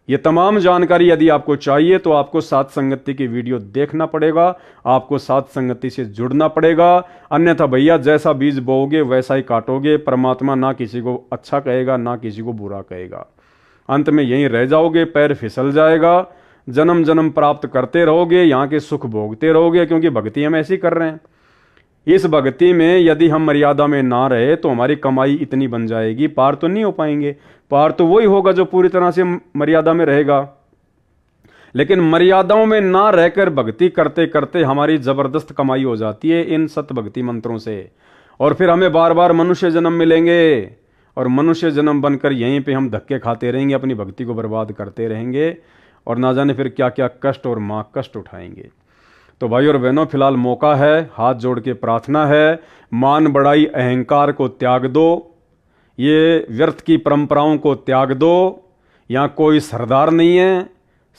ये तमाम जानकारी यदि आपको चाहिए तो आपको सात संगति की वीडियो देखना पड़ेगा, आपको सात संगति से जुड़ना पड़ेगा। अन्यथा भैया जैसा बीज बोओगे वैसा ही काटोगे। परमात्मा ना किसी को अच्छा कहेगा ना किसी को बुरा कहेगा, अंत में यहीं रह जाओगे, पैर फिसल जाएगा, जन्म जन्म प्राप्त करते रहोगे, यहाँ के सुख भोगते रहोगे, क्योंकि भक्ति हम ऐसी कर रहे हैं। इस भक्ति में यदि हम मर्यादा में ना रहे तो हमारी कमाई इतनी बन जाएगी, पार तो नहीं हो पाएंगे। पार तो वही होगा जो पूरी तरह से मर्यादा में रहेगा। लेकिन मर्यादाओं में ना रहकर भक्ति करते करते हमारी जबरदस्त कमाई हो जाती है इन सत भक्ति मंत्रों से, और फिर हमें बार बार मनुष्य जन्म मिलेंगे, और मनुष्य जन्म बनकर यहीं पे हम धक्के खाते रहेंगे, अपनी भक्ति को बर्बाद करते रहेंगे, और ना जाने फिर क्या क्या कष्ट और मां कष्ट उठाएंगे। तो भाई और बहनों, फिलहाल मौका है, हाथ जोड़ के प्रार्थना है, मान बढ़ाई अहंकार को त्याग दो, ये व्यर्थ की परंपराओं को त्याग दो। यहाँ कोई सरदार नहीं है,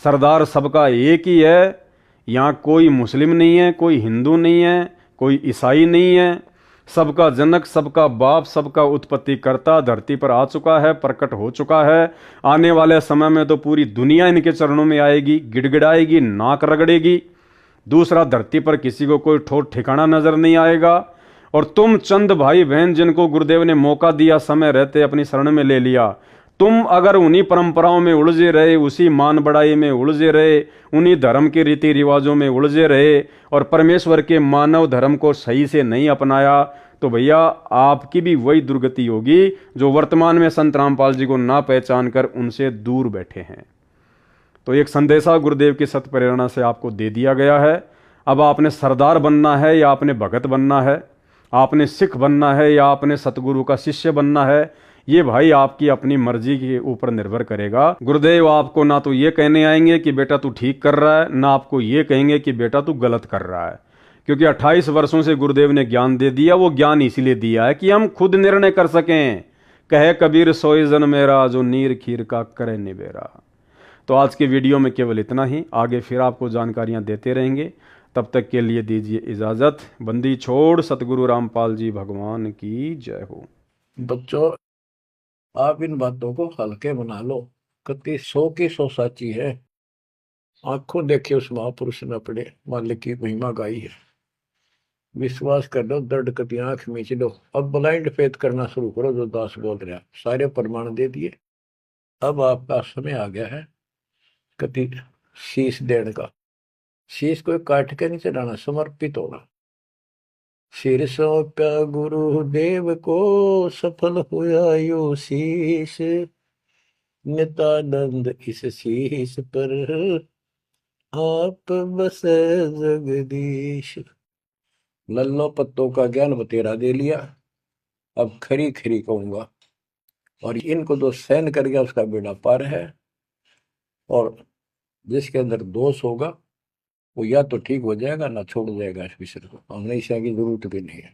सरदार सबका एक ही है। यहाँ कोई मुस्लिम नहीं है, कोई हिंदू नहीं है, कोई ईसाई नहीं है। सबका जनक, सबका बाप, सबका उत्पत्ति करता धरती पर आ चुका है, प्रकट हो चुका है। आने वाले समय में तो पूरी दुनिया इनके चरणों में आएगी, गिड़गिड़ाएगी, नाक रगड़ेगी। दूसरा, धरती पर किसी को कोई ठोर ठिकाना नजर नहीं आएगा। और तुम चंद भाई बहन जिनको गुरुदेव ने मौका दिया, समय रहते अपनी शरण में ले लिया, तुम अगर उन्हीं परंपराओं में उलझे रहे, उसी मान बढ़ाई में उलझे रहे, उन्हीं धर्म के रीति रिवाजों में उलझे रहे और परमेश्वर के मानव धर्म को सही से नहीं अपनाया, तो भैया आपकी भी वही दुर्गति होगी जो वर्तमान में संत रामपाल जी को ना पहचान कर उनसे दूर बैठे हैं। तो एक संदेशा गुरुदेव की सत प्रेरणा से आपको दे दिया गया है। अब आपने सरदार बनना है या आपने भगत बनना है, आपने सिख बनना है या आपने सतगुरु का शिष्य बनना है, ये भाई आपकी अपनी मर्जी के ऊपर निर्भर करेगा। गुरुदेव आपको ना तो ये कहने आएंगे कि बेटा तू ठीक कर रहा है, ना आपको ये कहेंगे कि बेटा तू गलत कर रहा है, क्योंकि 28 वर्षों से गुरुदेव ने ज्ञान दे दिया। वो ज्ञान इसीलिए दिया है कि हम खुद निर्णय कर सकें। कहे कबीर सोई जन मेरा, जो नीर खीर का करे निबेरा। तो आज के वीडियो में केवल इतना ही, आगे फिर आपको जानकारियां देते रहेंगे। तब तक के लिए दीजिए इजाजत। बंदी छोड़ सतगुरु रामपाल जी भगवान की जय हो। बच्चों, आप इन बातों को हल्के बना लो, कति 100 की 100 साची है। आंखों देखिए उस महापुरुष ने अपने मालिक की महिमा गाई है। विश्वास कर लो, दर्द कति आंख मीच लो। अब ब्लाइंड फेथ करना शुरू करो, जो दास बोल रहा है। सारे प्रमाण दे दिए, अब आपका समय आ गया है कति शीश देने का। शीश को काट के नहीं चढ़ाना, समर्पित होना। सिर सौंपा गुरुदेव को, सफल हुआ यो शीश। नित्यानंद इस शीश पर, आप बस जगदीश। लल्लो पत्तों का ज्ञान बतेरा दे लिया, अब खरी खरी कहूंगा। और इनको जो सहन कर गया उसका बेड़ा पार है। और जिसके अंदर दोष होगा वो या तो ठीक हो जाएगा ना छोड़ जाएगा इस विषय को। हमने इसे की जरूरत भी नहीं है।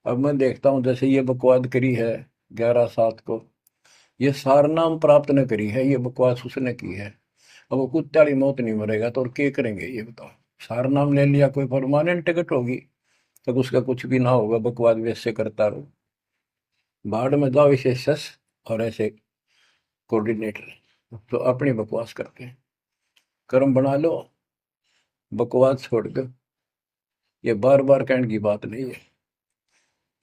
अब मैं देखता हूँ जैसे ये बकवाद करी है 11/7 को, ये सारनाम प्राप्त न करी है, ये बकवास उसने की है। अब वो कुत्ते वाली मौत नहीं मरेगा तो और क्या करेंगे ये बताओ। सारनाम ले लिया, कोई परमानेंट टिकट होगी तब उसका कुछ भी ना होगा, बकवाद वैसे करता रहो। बाढ़ में जाओ इसे सस और ऐसे कोऑर्डिनेटर, तो अपनी बकवास करते हैं। कर्म बना लो, बकवास छोड़ दो। ये बार बार कहने की बात नहीं है।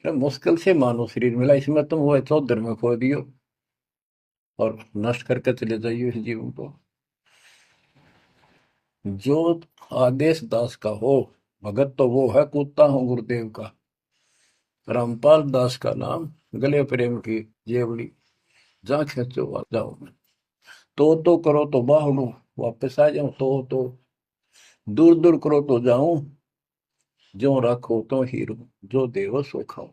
तो मुश्किल से मानो शरीर मिला, इसमें तुम वो चौधर में खो दियो और नष्ट करके चले जाइए इस जीवन को। जो आदेश दास का हो, भगत तो वो है, कूदता हूँ गुरुदेव का। रामपाल दास का नाम, गले प्रेम की जेवड़ी, जा खेचो जाओ मैं। तो करो तो बाहू, वापस आ जाऊं तो दूर दूर करो तो जाऊं, जो राखो तो हीरो, जो देवो सो खाओ।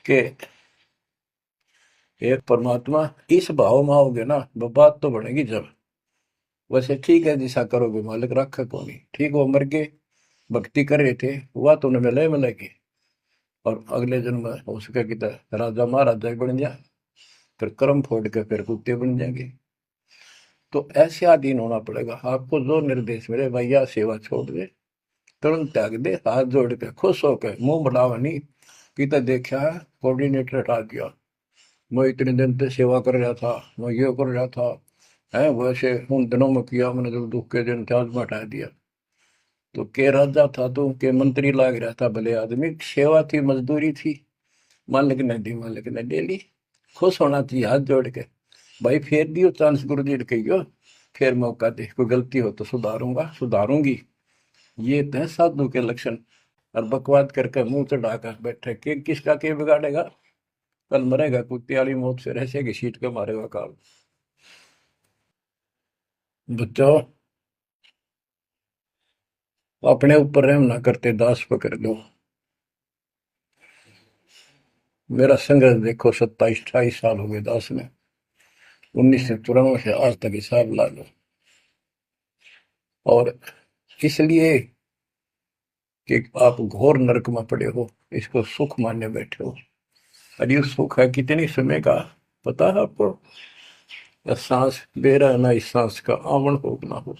कि एक परमात्मा इस भाव में आओगे ना, वो बात तो बनेगी जब। वैसे ठीक है, जिसा करोगे मालिक रखा को नहीं। ठीक, वो मर गए, भक्ति कर रहे थे, हुआ तो उन्हें मिले मिलेगी, और अगले जन्म में हो सके कि राजा महाराजा बन जाए, फिर कर्म फोड़ के फिर कुत्ते बन जाएंगे। तो ऐसे अधीन होना पड़ेगा। आपको जो निर्देश मिले, भैया सेवा छोड़ दे, तुरंत त्याग दे, हाथ जोड़ के खुश होकर, मुंह बढ़ावा नहीं कि देखा है कोऑर्डिनेटर हटा दिया, मैं इतने दिन से सेवा कर रहा था, मैं ये कर रहा था, है वैसे उन दिनों में किया मैंने, जब दुख के दिन त्याग में हटा दिया। तो के राजा था तो के मंत्री लाग रहा था, भले आदमी, सेवा थी, मजदूरी थी, मालिक ने दी, मालिक ने ले ली। खुश होना चाहिए हाथ जोड़ के, भाई फेर दियो चांस, गुरु जी कहियो, फिर मौका दे, कोई गलती हो तो सुधारूंगा, सुधारूंगी। ये तो है साधु के लक्षण। और बकवाद करके मुंह चढ़ाकर बैठे, के किसका के बिगाड़ेगा, कल मरेगा कुत्ते वाली मौत से, ऐसे की सीट के मारेगा काल। बच्चों, अपने ऊपर रहम ना करते, दास पकड़ लो। मेरा संघर्ष देखो, 27-28 साल हो गए दास में, 1994 से आज तक हिसाब ला लो। और इसलिए कि आप घोर नरक में पड़े हो, इसको सुख मानने बैठे हो। और ये सुख है कितनी समय का पता है आपको? सांस बेरा ना, इस सांस का आवन हो ना हो।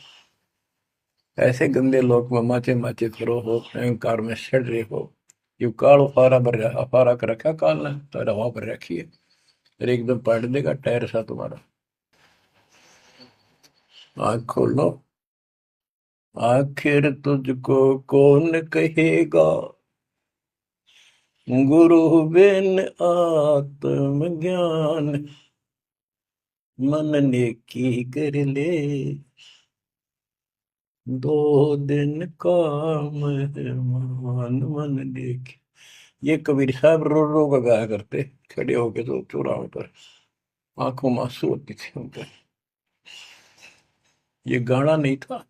ऐसे गंदे लोग में माचे माचे करो हो, अहंकार में सड़ रहे हो। यू काल अफारा भर अफारा कर रखा काल ने, तो हवा पर रखी है, फिर एकदम पलट देगा टायर सा तुम्हारा। आंख खोल लो, आखिर तुझको कौन कहेगा, गुरु बिन आत्म ज्ञान, मन ने की कर ले, 2 दिन काम है मान, मन ने की। ये कबीर साहब रो रो का गाया करते, खड़े होके तो चौराहे पर, आंखों में आंसू होती थी उनके। ये गाना नहीं था,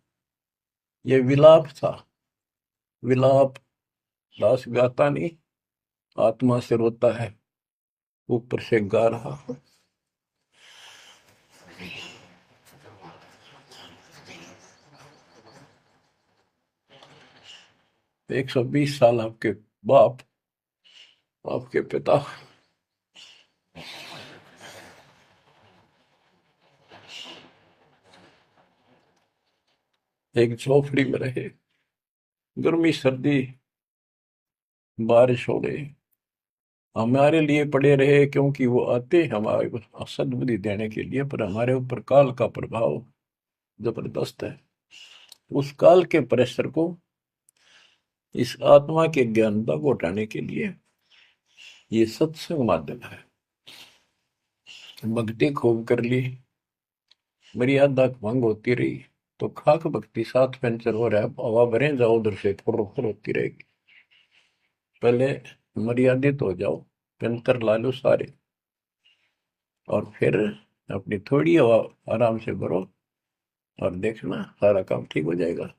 ये विलाप था। विलाप दास गाता नहीं, आत्मा से रोता है, ऊपर से गा रहा है। 120 साल आपके बाप, आपके पिता एक झोपड़ी में रहे, गर्मी सर्दी बारिश हो गई, हमारे लिए पड़े रहे, क्योंकि वो आते हमारे सद्बुद्धि देने के लिए, पर हमारे ऊपर काल का प्रभाव जबरदस्त है। उस काल के प्रेशर को इस आत्मा के ज्ञानता को हटाने के लिए ये सत्संग माध्यम है। भक्ति खूब कर ली, मर्यादा भंग होती रही, तो खाक भक्ति साथ पंचर हो रहा है, हवा भरे जाओ उधर से, फुर होती रहेगी। पहले मर्यादित हो जाओ, पंचर ला लो सारे, और फिर अपनी थोड़ी हवा आराम से भरो, और देखना सारा काम ठीक हो जाएगा।